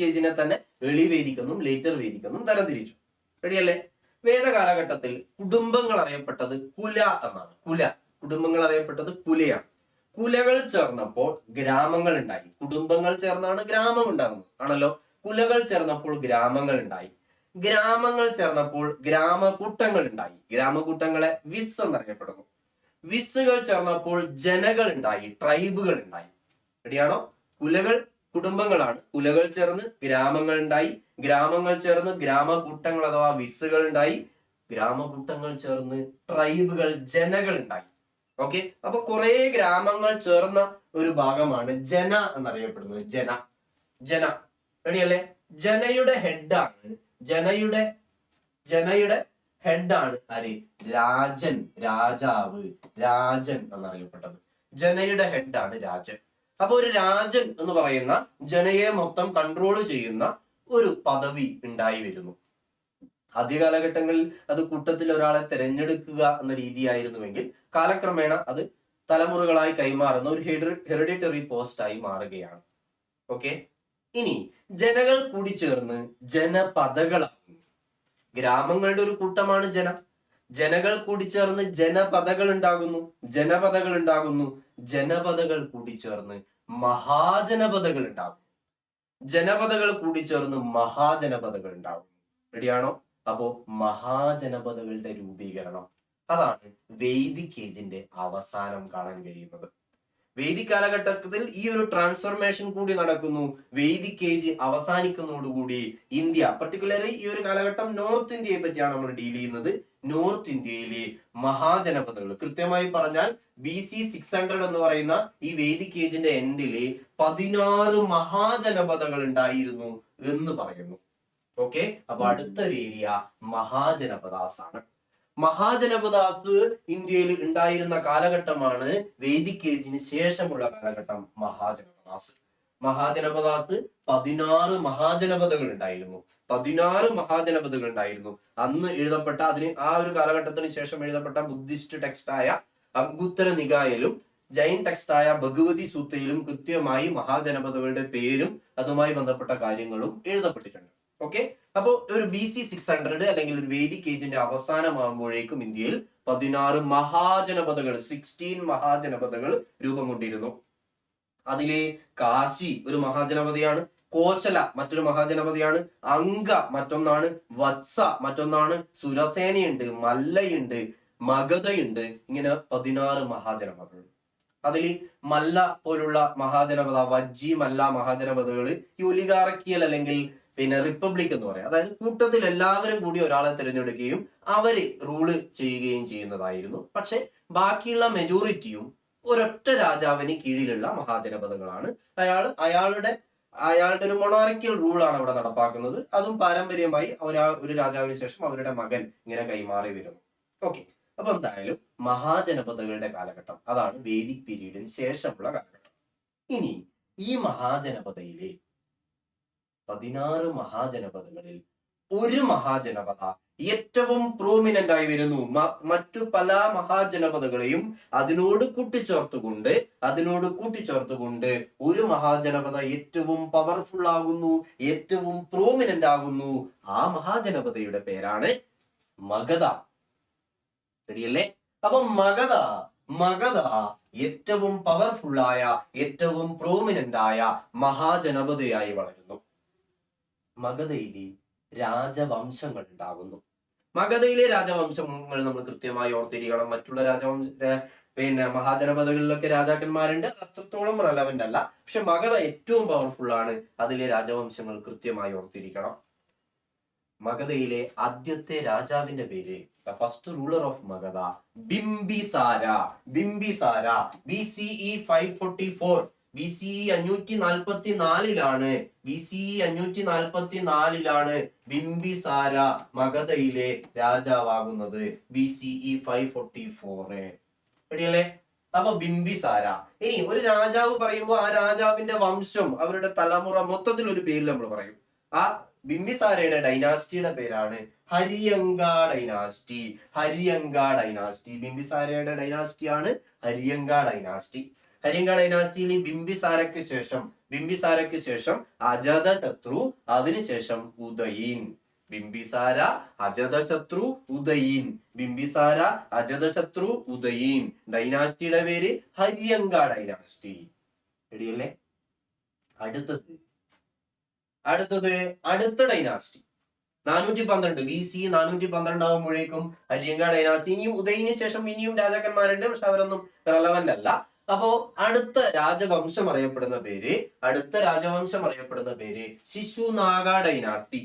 ഏജിനെ തന്നെ ഏർലി വേദിക്കെന്നും ലേറ്റർ വേദിക്കെന്നും തരംതിരിച്ചു. റെഡിയല്ലേ? വേദ കാലഘട്ടത്തിൽ കുടുംബങ്ങൾ അറിയപ്പെട്ടത് കുല എന്നാണ്. കുടുംബങ്ങൾ അറിയപ്പെട്ടത് കുലയാണ്. കുലകൾ ചേർന്നപ്പോൾ ഗ്രാമങ്ങൾ ഉണ്ടായി. കുടുംബങ്ങൾ ചേർന്നാണ് ഗ്രാമം ഉണ്ടാകുന്നത് ആണല്ലോ. കുലകൾ ചേർന്നപ്പോൾ ഗ്രാമങ്ങൾ ഉണ്ടായി. ഗ്രാമങ്ങൾ ചേർന്നപ്പോൾ ഗ്രാമകൂട്ടങ്ങൾ ഉണ്ടായി. ഗ്രാമകൂട്ടങ്ങളെ വിസ് എന്നറിയപ്പെടുന്നു. വിസ്സുകൾ ചേർന്നപ്പോൾ ജനകൾ ഉണ്ടായി, ട്രൈബുകൾ ഉണ്ടായി. റെഡിയാണോ? കുലകൾ കുടുംബങ്ങളാണ്. കുലകൾ ചേർന്ന് ഗ്രാമങ്ങൾ ഉണ്ടായി. ഗ്രാമങ്ങൾ ചേർന്ന് ഗ്രാമകൂട്ടങ്ങൾ അഥവാ വിസ്സുകൾ ഉണ്ടായി. ഗ്രാമകൂട്ടങ്ങൾ ചേർന്ന് ട്രൈബുകൾ, ജനകൾ ഉണ്ടായി. ഓക്കെ. അപ്പൊ കുറെ ഗ്രാമങ്ങൾ ചേർന്ന ഒരു ഭാഗമാണ് ജന എന്നറിയപ്പെടുന്നത്. ജന റെഡിയല്ലേ? ജനയുടെ ഹെഡാണ് ആര്? രാജൻ, രാജാവ്, രാജൻ എന്നറിയപ്പെട്ടത്. ജനയുടെ ഹെഡാണ് രാജൻ. അപ്പൊ ഒരു രാജൻ എന്ന് പറയുന്ന ജനയെ മൊത്തം കൺട്രോൾ ചെയ്യുന്ന ഒരു പദവി ഉണ്ടായി വരുന്നു. ആദ്യ കാലഘട്ടങ്ങളിൽ അത് കൂട്ടത്തിൽ ഒരാളെ തിരഞ്ഞെടുക്കുക എന്ന രീതിയായിരുന്നുവെങ്കിൽ കാലക്രമേണ അത് തലമുറകളായി കൈമാറുന്ന ഒരു ഹെറിഡിറ്ററി പോസ്റ്റായി മാറുകയാണ്. ഓക്കെ. ഇനി ജനകൾ കൂടി ചേർന്ന് ജനപദകളാകുന്നു. ഗ്രാമങ്ങളുടെ ഒരു കൂട്ടമാണ് ജനകൾ കൂടി ചേർന്ന് ജനപദകൾ ഉണ്ടാകുന്നു. ജനപദകൾ കൂടി ചേർന്ന് മഹാജനപദകൾ ഉണ്ടാകും. ജനപദകൾ കൂടി ചേർന്ന് മഹാജനപദകൾ ഉണ്ടാകും. റെഡിയാണോ? അപ്പോ മഹാജനപദകളുടെ രൂപീകരണം, അതാണ് വൈദിക് ഏജിന്റെ അവസാനം കാണാൻ കഴിയുന്നത്. വൈദിക് കാലഘട്ടത്തിൽ ഈ ഒരു ട്രാൻസ്ഫർമേഷൻ കൂടി നടക്കുന്നു. വൈദിക് ഏജ് അവസാനിക്കുന്നതോടുകൂടി ഇന്ത്യ, പർട്ടിക്കുലർലി ഈ ഒരു കാലഘട്ടം നോർത്ത് ഇന്ത്യയെ പറ്റിയാണ് നമ്മൾ ഡീൽ ചെയ്യുന്നത്. നോർത്ത് ഇന്ത്യയിലെ മഹാജനപദങ്ങൾ, കൃത്യമായി പറഞ്ഞാൽ BC 600 എന്ന് പറയുന്ന ഈ വൈദിക് ഏജിന്റെ എൻഡില് 16 മഹാജനപദങ്ങൾ ഉണ്ടായിരുന്നു എന്ന് പറയുന്നു. ഓക്കെ. അപ്പൊ അടുത്തൊരു ഏരിയ മഹാജനപദാസ് ആണ്. മഹാജനപദാസ് ഇന്ത്യയിൽ ഉണ്ടായിരുന്ന കാലഘട്ടമാണ് വേദിക് ഏജിന് ശേഷമുള്ള കാലഘട്ടം. മഹാജനപദാസ് 16 മഹാജനപദകൾ ഉണ്ടായിരുന്നു. 16 മഹാജനപദകൾ ഉണ്ടായിരുന്നു. അന്ന് എഴുതപ്പെട്ട ആ ഒരു കാലഘട്ടത്തിന് ശേഷം എഴുതപ്പെട്ട ബുദ്ധിസ്റ്റ് ടെക്സ്റ്റായ അംഗുത്തര നികായയിലും ജൈൻ ടെക്സ്റ്റായ ഭഗവതി സൂത്രയിലും കൃത്യമായി മഹാജനപദകളുടെ പേരും അതുമായി ബന്ധപ്പെട്ട കാര്യങ്ങളും എഴുതപ്പെട്ടിട്ടുണ്ട്. ഓക്കെ, അപ്പോ ഒരു BC 600 അല്ലെങ്കിൽ ഒരു വേദിക് ഏജിന്റെ അവസാനമാകുമ്പോഴേക്കും ഇന്ത്യയിൽ 16 മഹാജനപദകൾ 16 മഹാജനപദകൾ രൂപം കൊണ്ടിരുന്നു. അതിലെ കാശി ഒരു മഹാജനപതിയാണ്, കോശല മറ്റൊരു മഹാജനപതിയാണ്, അങ്ക മറ്റൊന്നാണ്, വത്സ മറ്റൊന്നാണ്, സുരസേനയുണ്ട്, മല്ലയുണ്ട്, മഗധയുണ്ട്. ഇങ്ങനെ 16 മഹാജനപദങ്ങൾ. അതിൽ മല്ല പോലുള്ള മഹാജനപദ, വജ്ജി, മല്ല മഹാജനപദകൾ ഈ ഒലിഗാർക്കിയൽ അല്ലെങ്കിൽ റിപ്പബ്ലിക് എന്ന് പറയാം. അതായത് കൂട്ടത്തിൽ എല്ലാവരും കൂടി ഒരാളെ തിരഞ്ഞെടുക്കുകയും അവര് റൂള് ചെയ്യുകയും ചെയ്യുന്നതായിരുന്നു. പക്ഷെ ബാക്കിയുള്ള മെജോറിറ്റിയും ഒരൊറ്റ രാജാവിന് കീഴിലുള്ള മഹാജനപദങ്ങളാണ്. അയാളുടെ ഒരു മൊണാർക്കിയൽ റൂളാണ് അവിടെ നടപ്പാക്കുന്നത്. അതും പാരമ്പര്യമായി ഒരു രാജാവിന് ശേഷം അവരുടെ മകൻ ഇങ്ങനെ കൈമാറി വരുന്നു. ഓക്കെ, അപ്പൊ എന്തായാലും മഹാജനപദങ്ങളുടെ കാലഘട്ടം അതാണ് വേദിക് പീരീഡിന് ശേഷമുള്ള കാലഘട്ടം. ഇനി ഈ മഹാജനപദയിലെ 16 മഹാജനപദങ്ങളിൽ ഒരു മഹാജനപദ ഏറ്റവും പ്രോമിനന്റ് ആയി വരുന്നു. മറ്റു പല മഹാജനപദകളെയും അതിനോട് കൂട്ടിച്ചേർത്തുകൊണ്ട് ഒരു മഹാജനപദ ഏറ്റവും പവർഫുൾ ആകുന്നു, ഏറ്റവും പ്രോമിനന്റ് ആകുന്നു. ആ മഹാജനപദയുടെ പേരാണ് മഗധ. ശരിയല്ലേ? അപ്പൊ മഗധ ഏറ്റവും പവർഫുള്ളായ, ഏറ്റവും പ്രോമിനന്റ് ആയ മഹാജനപദയായി വളരുന്നു. മഗധയിലെ രാജവംശങ്ങൾ ഉണ്ടാകുന്നു. മഗധയിലെ രാജവംശങ്ങൾ നമ്മൾ കൃത്യമായി ഓർത്തിരിക്കണം. മറ്റുള്ള മഹാജനപദകളിലൊക്കെ രാജാക്കന്മാരുണ്ട്, അത്രത്തോളം റെലവന്റ് അല്ല. പക്ഷെ മഗധ ഏറ്റവും പവർഫുൾ ആണ്. അതിലെ രാജവംശങ്ങൾ കൃത്യമായി ഓർത്തിരിക്കണം. മഗധയിലെ ആദ്യത്തെ രാജാവിന്റെ പേര്, first ruler of Magadha, Bimbisara. BCE 544, BCE 544ലാണ് ബിംബിസാര മഗധയിലെ രാജാവാകുന്നത്. BCE 544. റെഡിയല്ലേ? അപ്പൊ ബിംബിസാര. ഇനി ഒരു രാജാവ് പറയുമ്പോൾ ആ രാജാവിന്റെ വംശം, അവരുടെ തലമുറ, മൊത്തത്തിൽ ഒരു പേരിൽ നമ്മൾ പറയും. ആ ബിംബിസാരയുടെ ഡൈനാസ്റ്റിയുടെ പേരാണ് ഹര്യങ്ക ഡൈനാസ്റ്റി. ബിംബിസാരയുടെ ഡൈനാസ്റ്റിയാണ് ഹര്യങ്ക ഡൈനാസ്റ്റി. ഹര്യങ്ക ഡൈനാസ്റ്റിയിൽ ബിംബിസാരയ്ക്ക് ശേഷം അജാതശത്രു, അതിനുശേഷം ഉദയീൻ. ബിംബിസാര, അജാതശത്രു, ഉദയീൻ. ഡൈനാസ്റ്റിയുടെ പേര് ഹര്യങ്ക ഡൈനാസ്റ്റി. ശരിയല്ലേ? അടുത്ത ഡൈനാസ്റ്റി 412, BCE 412 ആകുമ്പോഴേക്കും ഹര്യങ്ക ഡൈനാസ്റ്റി. ഇനിയും ഉദയിന് ശേഷം ഇനിയും രാജാക്കന്മാരുണ്ട്, പക്ഷെ അവരൊന്നും റെലവന്റ് അല്ല. അപ്പോ അടുത്ത രാജവംശം അറിയപ്പെടുന്ന പേര് ശിശുനാഗ ഡൈനാസ്റ്റി.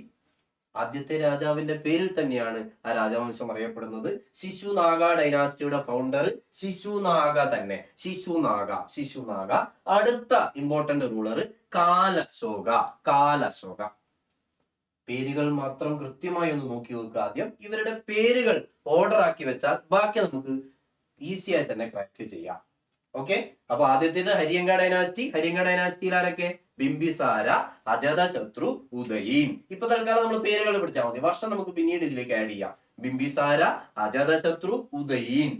ആദ്യത്തെ രാജാവിന്റെ പേരിൽ തന്നെയാണ് ആ രാജവംശം അറിയപ്പെടുന്നത്. ശിശുനാഗ ഡൈനാസ്റ്റിയുടെ ഫൗണ്ടർ ശിശുനാഗ തന്നെ. ശിശുനാഗ. അടുത്ത ഇമ്പോർട്ടന്റ് റൂളർ കാലശോക. പേരുകൾ മാത്രം കൃത്യമായി ഒന്ന് നോക്കി നോക്കുക. ആദ്യം ഇവരുടെ പേരുകൾ ഓർഡർ ആക്കി വെച്ചാൽ ബാക്കി നമുക്ക് ഈസി ആയി തന്നെ ക്രാക്ക് ചെയ്യാം. ഓക്കെ, അപ്പൊ ആദ്യത്തേത് ഹര്യങ്ക ഡൈനാസ്റ്റിയിൽ ആരൊക്കെ? ബിംബിസാര, അജാതശത്രു, ഉദയീൻ. ഇപ്പൊ തൽക്കാലം നമ്മൾ പേരുകൾ പിടിച്ചാൽ മതി, വർഷം നമുക്ക് പിന്നീട് ഇതിലേക്ക് ആഡ് ചെയ്യാം. ബിംബിസാര, അജാതശത്രു, ഉദയീൻ.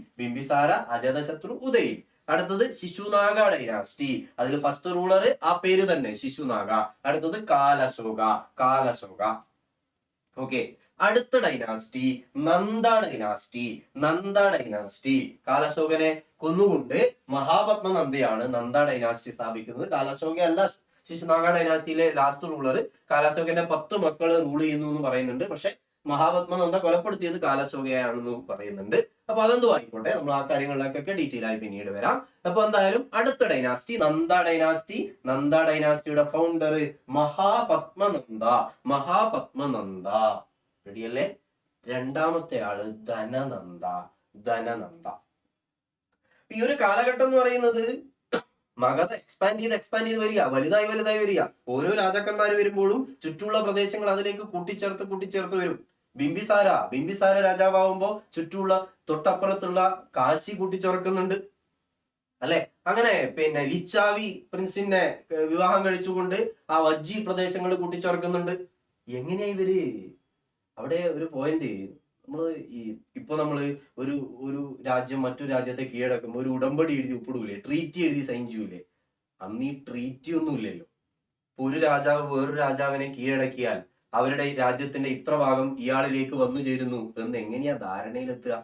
അടുത്തത് ശിശുനാഗ ഡൈനാസ്റ്റി. അതിൽ ഫസ്റ്റ് റൂളർ ആ പേര് തന്നെ ശിശുനാഗ. അടുത്തത് കാലശോക. ഓക്കെ, അടുത്ത ഡൈനാസ്റ്റി നന്ദ ഡൈനാസ്റ്റി. കാലശോകനെ കൊന്നുകൊണ്ട് മഹാപത്മനന്ദയാണ് നന്ദ ഡൈനാസ്റ്റി സ്ഥാപിക്കുന്നത്. കാലശോക അല്ല ശിശുനാഗ ഡൈനാസ്റ്റിയിലെ ലാസ്റ്റ് റൂളർ. കാലശോകന്റെ 10 മക്കള് റൂൾ ചെയ്യുന്നു എന്ന് പറയുന്നുണ്ട്. പക്ഷെ മഹാപത്മനന്ദ കൊലപ്പെടുത്തിയത് കാലശോകയാണെന്ന് പറയുന്നുണ്ട്. അപ്പൊ അതെന്തു ആയിക്കോട്ടെ, നമ്മൾ ആ കാര്യങ്ങളിലേക്കൊക്കെ ഡീറ്റെയിൽ ആയി പിന്നീട് വരാം. അപ്പൊ എന്തായാലും അടുത്ത ഡൈനാസ്റ്റി നന്ദ ഡൈനാസ്റ്റിയുടെ ഫൗണ്ടർ മഹാപത്മനന്ദ. റെഡിയല്ലേ? രണ്ടാമത്തെ ആള് ധനനന്ദ. ഈ ഒരു കാലഘട്ടം എന്ന് പറയുന്നത് മഗധ എക്സ്പാൻഡ് ചെയ്ത് വരിക, വലുതായി വരിക. ഓരോ രാജാക്കന്മാർ വരുമ്പോഴും ചുറ്റുമുള്ള പ്രദേശങ്ങൾ അതിലേക്ക് കൂട്ടിച്ചേർത്ത് വരും. ബിംബിസാര രാജാവാകുമ്പോ ചുറ്റുമുള്ള തൊട്ടപ്പുറത്തുള്ള കാശി കൂട്ടിച്ചേർക്കുന്നുണ്ട് അല്ലെ. അങ്ങനെ പിന്നെ ലിച്ചാവി പ്രിൻസിനെ വിവാഹം കഴിച്ചുകൊണ്ട് ആ വജ്ജി പ്രദേശങ്ങൾ കൂട്ടിച്ചേർക്കുന്നുണ്ട്. എങ്ങനെയാ ഇവര് അവിടെ ഒരു പോയിന്റ് നമ്മള് നമ്മള് ഒരു ഒരു രാജ്യം മറ്റൊരു രാജ്യത്തെ കീഴടക്കുമ്പോൾ ഒരു ഉടമ്പടി എഴുതി ഒപ്പിടൂലേ, ട്രീറ്റി എഴുതി സൈൻ ചെയ്യൂലേ? അന്ന് ഈ ട്രീറ്റി ഒന്നും ഇല്ലല്ലോ. ഇപ്പൊ ഒരു രാജാവ് വേറൊരു രാജാവിനെ കീഴടക്കിയാൽ അവരുടെ രാജ്യത്തിന്റെ ഇത്ര ഭാഗം ഇയാളിലേക്ക് വന്നു ചേരുന്നു എന്ന് എങ്ങനെയാ ധാരണയിലെത്തുക?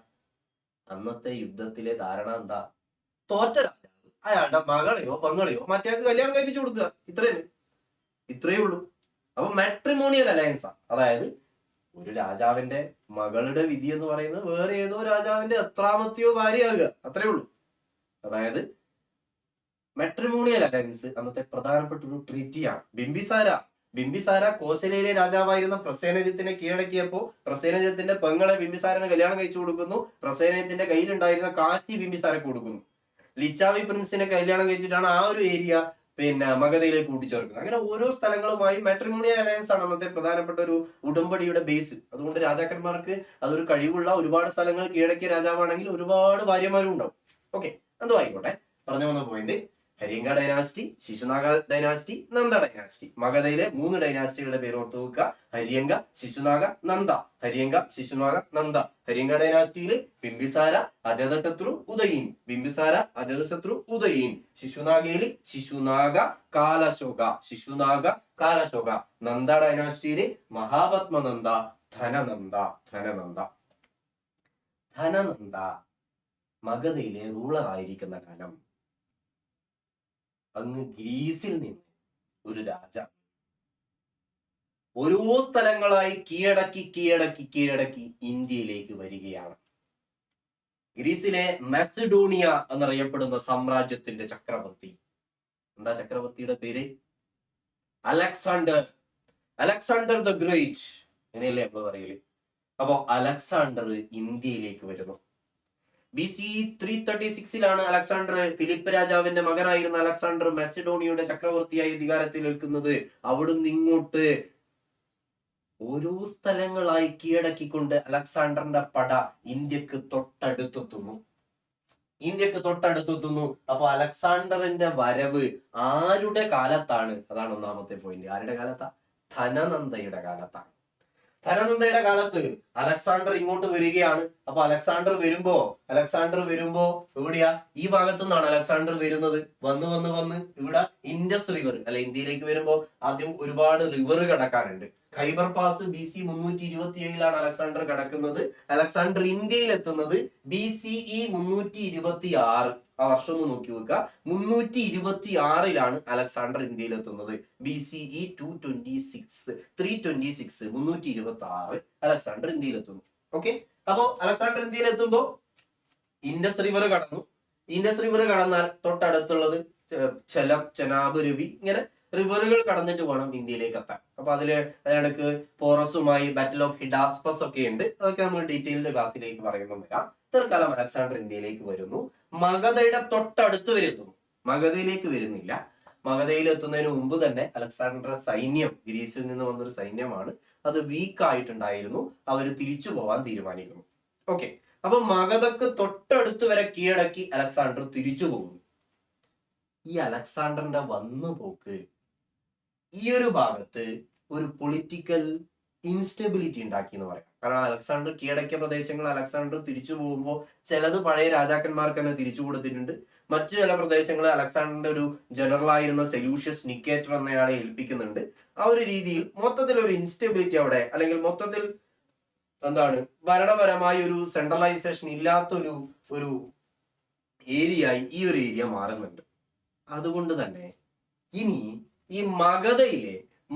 അന്നത്തെ യുദ്ധത്തിലെ ധാരണ എന്താ? തോറ്റ രാജാവ് അയാളുടെ മകളെയോ പെങ്ങളെയോ മറ്റേക്ക് കല്യാണം കഴിപ്പിച്ചു കൊടുക്കുക, ഇത്രയേ ഉള്ളൂ. അപ്പൊ മാട്രിമോണിയൽ അലയൻസാ. അതായത് ഒരു രാജാവിന്റെ മകളുടെ വിധി എന്ന് പറയുന്നത് വേറെ ഏതോ രാജാവിന്റെ എത്രാമത്തെയോ ഭാര്യയാകുക, അത്രേ ഉള്ളൂ. അതായത് മാട്രിമോണിയൽ അലയൻസ് അന്നത്തെ പ്രധാനപ്പെട്ട ഒരു ട്രീറ്റിയാണ്. ബിംബിസാര കോസലയിലെ രാജാവായിരുന്ന പ്രസേനജിത്തിനെ കീഴടക്കിയപ്പോ പ്രസേനജിത്തിന്റെ പെങ്ങളെ ബിംബിസാരന് കല്യാണം കഴിച്ചു കൊടുക്കുന്നു. പ്രസേനജിത്തിന്റെ കയ്യിലുണ്ടായിരുന്ന കാശി ബിംബിസാരക്ക് കൊടുക്കുന്നു. ലിച്ചാവി പ്രിൻസിനെ കല്യാണം കഴിച്ചിട്ടാണ് ആ ഒരു ഏരിയ മഗധയിലേക്ക് കൂട്ടിച്ചേർക്കുന്നത്. അങ്ങനെ ഓരോ സ്ഥലങ്ങളുമായി മാട്രിമോണിയൽ അലയൻസ് ആണ് അന്നത്തെ പ്രധാനപ്പെട്ട ഒരു ഉടമ്പടിയുടെ ബേസ്. അതുകൊണ്ട് രാജാക്കന്മാർക്ക് അതൊരു കഴിവുള്ള ഒരുപാട് സ്ഥലങ്ങൾ കീഴടക്കിയ രാജാവാണെങ്കിൽ ഒരുപാട് ഭാര്യമാരും ഉണ്ടാവും. ഓക്കെ, എന്തോ ആയിക്കോട്ടെ. പറഞ്ഞു വന്ന point Haryanka dynasty, Shishunaga dynasty, Nanda dynasty. മഗധയിലെ 3 ഡൈനാസ്റ്റികളുടെ പേര് ഓർത്തു വെക്കുക: ഹര്യങ്ക, ശിശുനാഗ, നന്ദ. ഹര്യങ്ക, ശിശുനാഗ, നന്ദ. ഹര്യങ്ക ഡൈനാസ്റ്റിയിൽ ബിംബിസാര, അജാതശത്രു, ഉദയീൻ. ബിംബിസാര, അജാതശത്രു, ഉദയീൻ. ശിശുനാഗയിൽ ശിശുനാഗ, കാലശോക. ശിശുനാഗ, കാലശോക. നന്ദ ഡൈനാസ്റ്റിയിൽ മഹാപത്മനന്ദ, ധനനന്ദ. ധനനന്ദ മഗധയിലെ റൂളർ ആയിരിക്കുന്ന കാലം അങ്ങ് ഗ്രീസിൽ നിന്ന് ഒരു രാജാവ് ഓരോ സ്ഥലങ്ങളായി കീഴടക്കി ഇന്ത്യയിലേക്ക് വരികയാണ്. ഗ്രീസിലെ മെസഡോണിയ എന്നറിയപ്പെടുന്ന സാമ്രാജ്യത്തിന്റെ ചക്രവർത്തി. എന്താ ചക്രവർത്തിയുടെ പേര്? അലക്സാണ്ടർ ദ ഗ്രേറ്റ്, അങ്ങനെയല്ലേ നമ്മൾ പറയല്. അപ്പൊ അലക്സാണ്ടർ ഇന്ത്യയിലേക്ക് വരുന്നു. BC 336 അലക്സാണ്ടർ, ഫിലിപ്പ് രാജാവിന്റെ മകനായിരുന്ന അലക്സാണ്ടർ മെസഡോണിയയുടെ ചക്രവർത്തിയായി അധികാരത്തിൽ നിൽക്കുന്നത്. അവിടുന്ന് ഇങ്ങോട്ട് ഓരോ സ്ഥലങ്ങളായി കീഴടക്കിക്കൊണ്ട് അലക്സാണ്ടറിന്റെ പട ഇന്ത്യക്ക് തൊട്ടടുത്തെത്തുന്നു. അപ്പൊ അലക്സാണ്ടറിന്റെ വരവ് ആരുടെ കാലത്താണ്? അതാണ് ഒന്നാമത്തെ പോയിന്റ്. ആരുടെ കാലത്താ? ധനനന്ദയുടെ കാലത്താണ്. ധനനന്ദയുടെ കാലത്ത് അലക്സാണ്ടർ ഇങ്ങോട്ട് വരികയാണ്. അപ്പൊ അലക്സാണ്ടർ വരുമ്പോ എവിടെയാ? ഈ ഭാഗത്തു നിന്നാണ് അലക്സാണ്ടർ വരുന്നത്. വന്ന് ഇവിടെ ഇൻഡസ് റിവർ അല്ലെ, ഇന്ത്യയിലേക്ക് വരുമ്പോ ആദ്യം ഒരുപാട് റിവർ കടക്കാനുണ്ട്. ഖൈബർ പാസ് BC 327 അലക്സാണ്ടർ കടക്കുന്നത്. അലക്സാണ്ടർ ഇന്ത്യയിൽ എത്തുന്നത് BCE 326. ആ വർഷം ഒന്ന് നോക്കി വെക്കുക. 326 അലക്സാണ്ടർ ഇന്ത്യയിൽ എത്തുന്നത്. BCE 326 അലക്സാണ്ടർ ഇന്ത്യയിൽ എത്തുന്നു. ഓക്കെ, അപ്പോ അലക്സാണ്ടർ ഇന്ത്യയിൽ എത്തുമ്പോ ഇൻഡസ് റിവർ കടന്നു. ഇൻഡസ് റിവർ കടന്നാൽ തൊട്ടടുത്തുള്ളത് ചെനാബ്, രവി, ഇങ്ങനെ റിവറുകൾ കടന്നിട്ട് വേണം ഇന്ത്യയിലേക്ക് എത്താൻ. അപ്പൊ അതിനിടക്ക് പോറസുമായി ബാറ്റിൽ ഓഫ് ഹിഡാസ്പസ് ഒക്കെ ഉണ്ട്. അതൊക്കെ നമ്മൾ ഡീറ്റെയിൽഡ് ക്ലാസ്സിലേക്ക് പറയുമ്പോൾ വരാം. തൽക്കാലം അലക്സാണ്ടർ ഇന്ത്യയിലേക്ക് വരുന്നു. മഗധയുടെ തൊട്ടടുത്ത് വരുന്നു. മഗധയിലേക്ക് വരുന്നില്ല. മഗധയിൽ എത്തുന്നതിന് മുമ്പ് തന്നെ അലക്സാണ്ടറുടെ സൈന്യം, ഗ്രീസിൽ നിന്ന് വന്നൊരു സൈന്യമാണ്, അത് വീക്ക് ആയിട്ടുണ്ടായിരുന്നു. അവര് തിരിച്ചു പോവാൻ തീരുമാനിക്കുന്നു. ഓക്കെ, അപ്പൊ മഗധക്ക് തൊട്ടടുത്ത് വരെ കീഴടക്കി അലക്സാണ്ടർ തിരിച്ചു പോകുന്നു. ഈ അലക്സാണ്ടറിന്റെ വന്നുപോക്ക് ഈ ഒരു ഭാഗത്ത് ഒരു പൊളിറ്റിക്കൽ ഇൻസ്റ്റെബിലിറ്റി ഉണ്ടാക്കി എന്ന് പറയാം. കാരണം അലക്സാണ്ടർ കീഴടക്കിയ പ്രദേശങ്ങൾ അലക്സാണ്ടർ തിരിച്ചു പോകുമ്പോൾ ചിലത് പഴയ രാജാക്കന്മാർക്ക് തന്നെ തിരിച്ചു കൊടുത്തിട്ടുണ്ട്. മറ്റു ചില പ്രദേശങ്ങൾ അലക്സാണ്ടറിന്റെ ഒരു ജനറൽ ആയിരുന്ന സെലൂഷ്യസ് നിക്കേറ്റർ എന്നയാളെ ഏൽപ്പിക്കുന്നുണ്ട്. ആ ഒരു രീതിയിൽ മൊത്തത്തിൽ ഒരു ഇൻസ്റ്റെബിലിറ്റി അവിടെ, അല്ലെങ്കിൽ മൊത്തത്തിൽ എന്താണ്, ഭരണപരമായി ഒരു സെൻട്രലൈസേഷൻ ഇല്ലാത്ത ഒരു ഏരിയയായി ഈ ഒരു ഏരിയ മാറുന്നുണ്ട്. അതുകൊണ്ട് തന്നെ ഇനി ഈ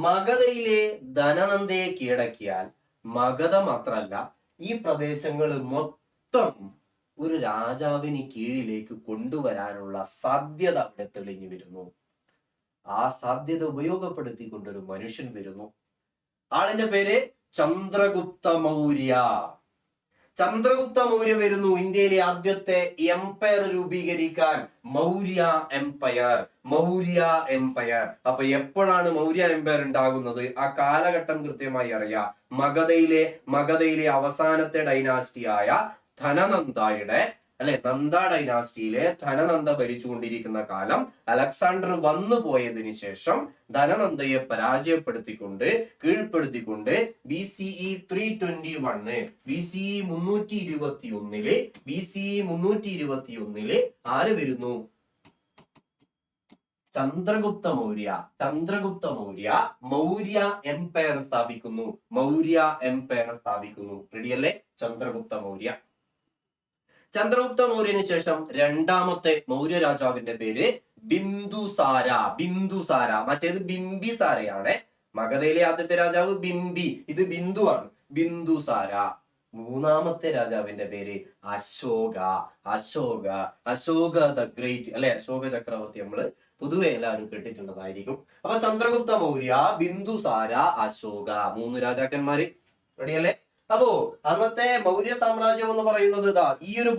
മഗധയിലെ ധനനന്ദയെ കീഴടക്കിയാൽ മഗധ മാത്രമല്ല, ഈ പ്രദേശങ്ങൾ മൊത്തം ഒരു രാജാവിന് കീഴിലേക്ക് കൊണ്ടുവരാനുള്ള സാധ്യത അവിടെ തെളിഞ്ഞു വരുന്നു. ആ സാധ്യത ഉപയോഗപ്പെടുത്തിക്കൊണ്ടൊരു മനുഷ്യൻ വരുന്നു. ആളിന്റെ പേര് ചന്ദ്രഗുപ്ത മൗര്യ. ചന്ദ്രഗുപ്ത മൗര്യ വരുന്നു ഇന്ത്യയിലെ ആദ്യത്തെ എംപയർ രൂപീകരിക്കാൻ. Maurya empire, Maurya empire. അപ്പൊ എപ്പോഴാണ് മൗര്യ എംപയർ ഉണ്ടാകുന്നത്? ആ കാലഘട്ടം കൃത്യമായി അറിയാം. മഗധയിലെ അവസാനത്തെ ഡൈനാസ്റ്റിയായ ധനനന്ദയുടെ അല്ലെ, നന്ദ ഡൈനാസ്റ്റിയിലെ ധനനന്ദ ഭരിച്ചുകൊണ്ടിരിക്കുന്ന കാലം. അലക്സാണ്ടർ വന്നു പോയതിനു ശേഷം ധനനന്ദയെ പരാജയപ്പെടുത്തിക്കൊണ്ട് കീഴ്പ്പെടുത്തിക്കൊണ്ട് BCE 321 BCE 321 ആര് വരുന്നു? ചന്ദ്രഗുപ്ത മൗര്യ മൗര്യ എംപയർ സ്ഥാപിക്കുന്നു. റെഡിയല്ലേ? ചന്ദ്രഗുപ്ത മൗര്യന് ശേഷം രണ്ടാമത്തെ മൗര്യ രാജാവിന്റെ പേര് ബിന്ദുസാര. മറ്റേത് ബിംബിസാരയാണ്. മഗധയിലെ ആദ്യത്തെ രാജാവ് ബിംബി, ഇത് ബിന്ദുവാണ്. ബിന്ദുസാര. മൂന്നാമത്തെ രാജാവിന്റെ പേര് അശോക ദ ഗ്രേറ്റ് അല്ലെ, അശോക ചക്രവർത്തി. നമ്മള് പൊതുവെ എല്ലാവരും കേട്ടിട്ടുള്ളതായിരിക്കും. അപ്പൊ ചന്ദ്രഗുപ്ത മൗര്യ, ബിന്ദുസാര, അശോക, 3 രാജാക്കന്മാര്. റെഡിയല്ലേ? അപ്പോ അന്നത്തെ മൗര്യ സാമ്രാജ്യം എന്ന് പറയുന്നത് ഇതാ ഈ ഒരു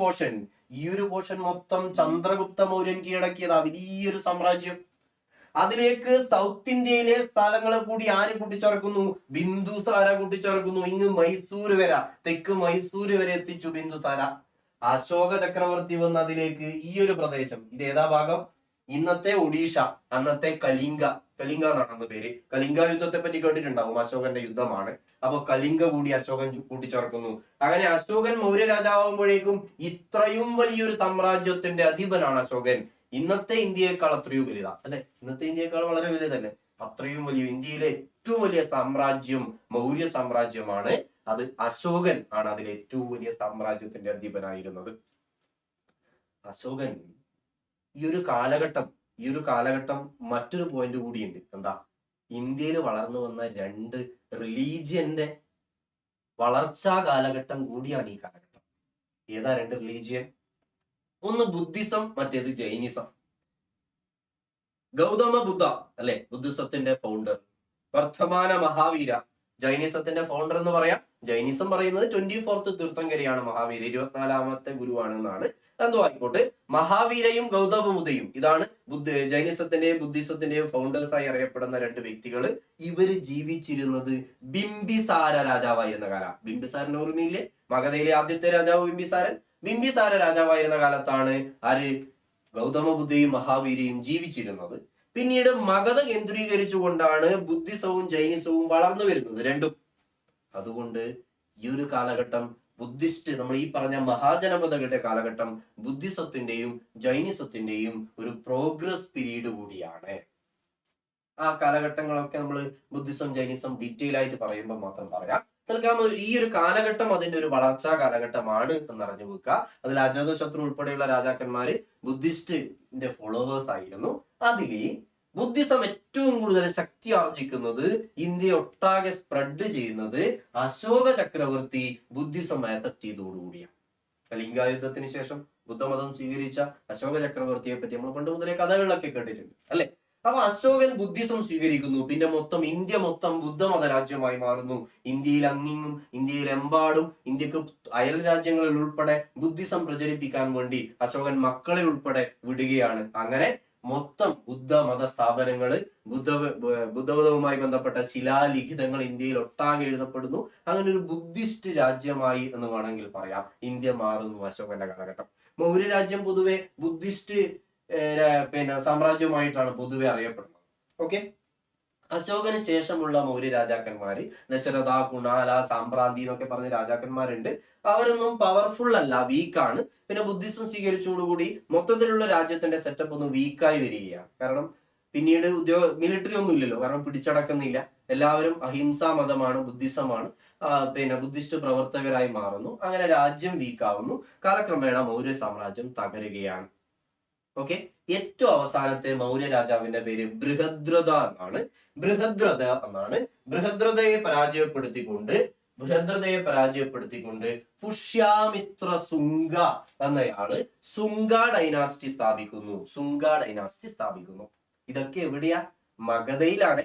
പോർഷൻ മൊത്തം ചന്ദ്രഗുപ്ത മൗര്യൻ കീഴടക്കിയതാ, വലിയൊരു സാമ്രാജ്യം. അതിലേക്ക് സൗത്ത് ഇന്ത്യയിലെ സ്ഥലങ്ങളെ കൂടി ആര് കൂട്ടിച്ചേർക്കുന്നു? ബിന്ദുസാര കൂട്ടിച്ചേർക്കുന്നു. ഇങ്ങ് മൈസൂർ വരെ, തെക്ക് മൈസൂർ വരെ എത്തിച്ചു ബിന്ദുസാര. അശോക ചക്രവർത്തി വന്ന് അതിലേക്ക് ഈ ഒരു പ്രദേശം, ഇത് ഏതാ ഭാഗം? ഇന്നത്തെ ഒഡീഷ, അന്നത്തെ കലിംഗ എന്നാണ് അന്ന് പേര്. കലിംഗ യുദ്ധത്തെ പറ്റി കേട്ടിട്ടുണ്ടാവും, അശോകന്റെ യുദ്ധമാണ്. അപ്പൊ കലിംഗ കൂടി അശോകൻ കൂട്ടിച്ചേർക്കുന്നു. അങ്ങനെ അശോകൻ മൗര്യ രാജാവുമ്പോഴേക്കും ഇത്രയും വലിയൊരു സാമ്രാജ്യത്തിന്റെ അധിപനാണ് അശോകൻ. ഇന്നത്തെ ഇന്ത്യയെക്കാൾ അത്രയും വലുതാ അല്ലെ, ഇന്നത്തെ ഇന്ത്യയെക്കാൾ വളരെ വലുതല്ലേ. അത്രയും വലിയ ഇന്ത്യയിലെ ഏറ്റവും വലിയ സാമ്രാജ്യം മൗര്യ സാമ്രാജ്യമാണ്. അത് അശോകൻ ആണ് അതിലെ ഏറ്റവും വലിയ സാമ്രാജ്യത്തിന്റെ അധിപനായിരുന്നത്. അശോകൻ ഈ ഒരു കാലഘട്ടം മറ്റൊരു പോയിന്റ് കൂടിയുണ്ട്. എന്താ? ഇന്ത്യയിൽ വളർന്നു വന്ന 2 റിലീജിയന്റെ വളർച്ചാ കാലഘട്ടം കൂടിയാണ് ഈ കാലഘട്ടം. ഏതാ 2 റിലീജിയൻ? ഒന്ന് ബുദ്ധിസം, മറ്റേത് ജൈനിസം. ഗൗതമ ബുദ്ധ അല്ലെ, ബുദ്ധിസത്തിന്റെ ഫൗണ്ടർ. വർദ്ധമാന മഹാവീര, ജൈനിസത്തിന്റെ ഫൗണ്ടർ എന്ന് പറയാം. ജൈനിസം പറയുന്നത് 24th തീർത്ഥങ്കരിയാണ് മഹാവീര, 24ാമത്തെ ഗുരുവാണ് എന്നാണ്. എന്തോ ആയിക്കോട്ടെ, മഹാവീരയും ഗൗതമ ബുദ്ധയും ഇതാണ് ജൈനിസത്തിന്റെയും ബുദ്ധിസത്തിന്റെയും ഫൗണ്ടേഴ്സായി അറിയപ്പെടുന്ന 2 വ്യക്തികൾ. ഇവര് ജീവിച്ചിരുന്നത് ബിംബിസാര രാജാവായിരുന്ന കാലം. ബിംബിസാരൻ ഓർമ്മയില്ലേ? മഗധയിലെ ആദ്യത്തെ രാജാവ് ബിംബിസാര രാജാവായിരുന്ന കാലത്താണ് ആര്? ഗൗതമ ബുദ്ധയും മഹാവീരയും ജീവിച്ചിരുന്നത്. പിന്നീട് മഗധ കേന്ദ്രീകരിച്ചുകൊണ്ടാണ് ബുദ്ധിസവും ജൈനിസവും വളർന്നു വരുന്നത് രണ്ടും. അതുകൊണ്ട് ഈ ഒരു കാലഘട്ടം ബുദ്ധിസ്റ്റ്, നമ്മൾ ഈ പറഞ്ഞ മഹാജനപദങ്ങളുടെ കാലഘട്ടം ബുദ്ധിസത്തിന്റെയും ജൈനിസത്തിന്റെയും ഒരു പ്രോഗ്രസ് പീരീഡ് കൂടിയാണ്. ആ കാലഘട്ടങ്ങളൊക്കെ നമ്മൾ ബുദ്ധിസം ജൈനിസം ഡീറ്റെയിൽ ആയിട്ട് പറയുമ്പോൾ മാത്രം പറയാം. തൽക്കാലം ഈ ഒരു കാലഘട്ടം അതിന്റെ ഒരു വളർച്ചാ കാലഘട്ടമാണ് എന്നറിഞ്ഞു വെക്കുക. അതിൽ അജാതശത്രു ഉൾപ്പെടെയുള്ള രാജാക്കന്മാര് ബുദ്ധിസ്റ്റിന്റെ ഫോളോവേഴ്സ് ആയിരുന്നു. അതിൽ ബുദ്ധിസം ഏറ്റവും കൂടുതൽ ശക്തി ആർജിക്കുന്നത്, ഇന്ത്യ ഒട്ടാകെ സ്പ്രെഡ് ചെയ്യുന്നത് അശോക ചക്രവർത്തി ബുദ്ധിസം ആക്സെപ്റ്റ് ചെയ്തതോടുകൂടിയാണ്. കലിംഗ യുദ്ധത്തിന് ശേഷം ബുദ്ധമതം സ്വീകരിച്ച അശോക ചക്രവർത്തിയെ പറ്റി നമ്മൾ പണ്ട് മുതലേ കഥകളിലൊക്കെ കേട്ടിട്ടുണ്ട് അല്ലെ. അപ്പൊ അശോകൻ ബുദ്ധിസം സ്വീകരിക്കുന്നു. പിന്നെ ഇന്ത്യ മൊത്തം ബുദ്ധമത രാജ്യമായി മാറുന്നു. ഇന്ത്യയിലെമ്പാടും ഇന്ത്യക്ക് അയൽ രാജ്യങ്ങളിൽ ഉൾപ്പെടെ ബുദ്ധിസം പ്രചരിപ്പിക്കാൻ വേണ്ടി അശോകൻ മക്കളെ ഉൾപ്പെടെ വിടുകയാണ്. അങ്ങനെ മൊത്തം ബുദ്ധമത സ്ഥാപനങ്ങള്, ബുദ്ധമതവുമായി ബന്ധപ്പെട്ട ശിലാലിഖിതങ്ങൾ ഇന്ത്യയിൽ ഒട്ടാകെ എഴുതപ്പെടുന്നു. അങ്ങനെ ഒരു ബുദ്ധിസ്റ്റ് രാജ്യമായി എന്ന് വേണമെങ്കിൽ പറയാം ഇന്ത്യ മാറുന്നു അശോകന്റെ കാലഘട്ടം. മൗര്യ രാജ്യം പൊതുവെ ബുദ്ധിസ്റ്റ് സാമ്രാജ്യമായിട്ടാണ് പൊതുവെ അറിയപ്പെടുന്നത്. ഓക്കെ, അശോകന് ശേഷമുള്ള മൗര്യ രാജാക്കന്മാര് ദശരഥ, കുണാല, സാമ്പ്രാന്തി എന്നൊക്കെ പറഞ്ഞ രാജാക്കന്മാരുണ്ട്. അവരൊന്നും പവർഫുൾ അല്ല, വീക്കാണ്. പിന്നെ ബുദ്ധിസം സ്വീകരിച്ചതോടുകൂടി മൊത്തത്തിലുള്ള രാജ്യത്തിന്റെ സെറ്റപ്പ് ഒന്ന് വീക്കായി വരികയാണ്. കാരണം പിന്നീട് മിലിറ്ററി ഒന്നും ഇല്ലല്ലോ, കാരണം പിടിച്ചടക്കുന്നില്ല. എല്ലാവരും അഹിംസാ മതമാണ്, ബുദ്ധിസമാണ്. ബുദ്ധിസ്റ്റ് പ്രവർത്തകരായി മാറുന്നു. അങ്ങനെ രാജ്യം വീക്കാവുന്നു. കാലക്രമേണ മൗര്യ സാമ്രാജ്യം തകരുകയാണ്. ഓക്കെ, ഏറ്റവും അവസാനത്തെ മൗര്യ രാജാവിന്റെ പേര് ബൃഹദ്രഥ എന്നാണ്. ബൃഹദ്രഥയെ പരാജയപ്പെടുത്തിക്കൊണ്ട് പുഷ്യാമിത്ര സുംഗ എന്നയാള് സുംഗ ഡൈനാസ്റ്റി സ്ഥാപിക്കുന്നു. ഇതൊക്കെ എവിടെയാ? മഗധയിലാണ്.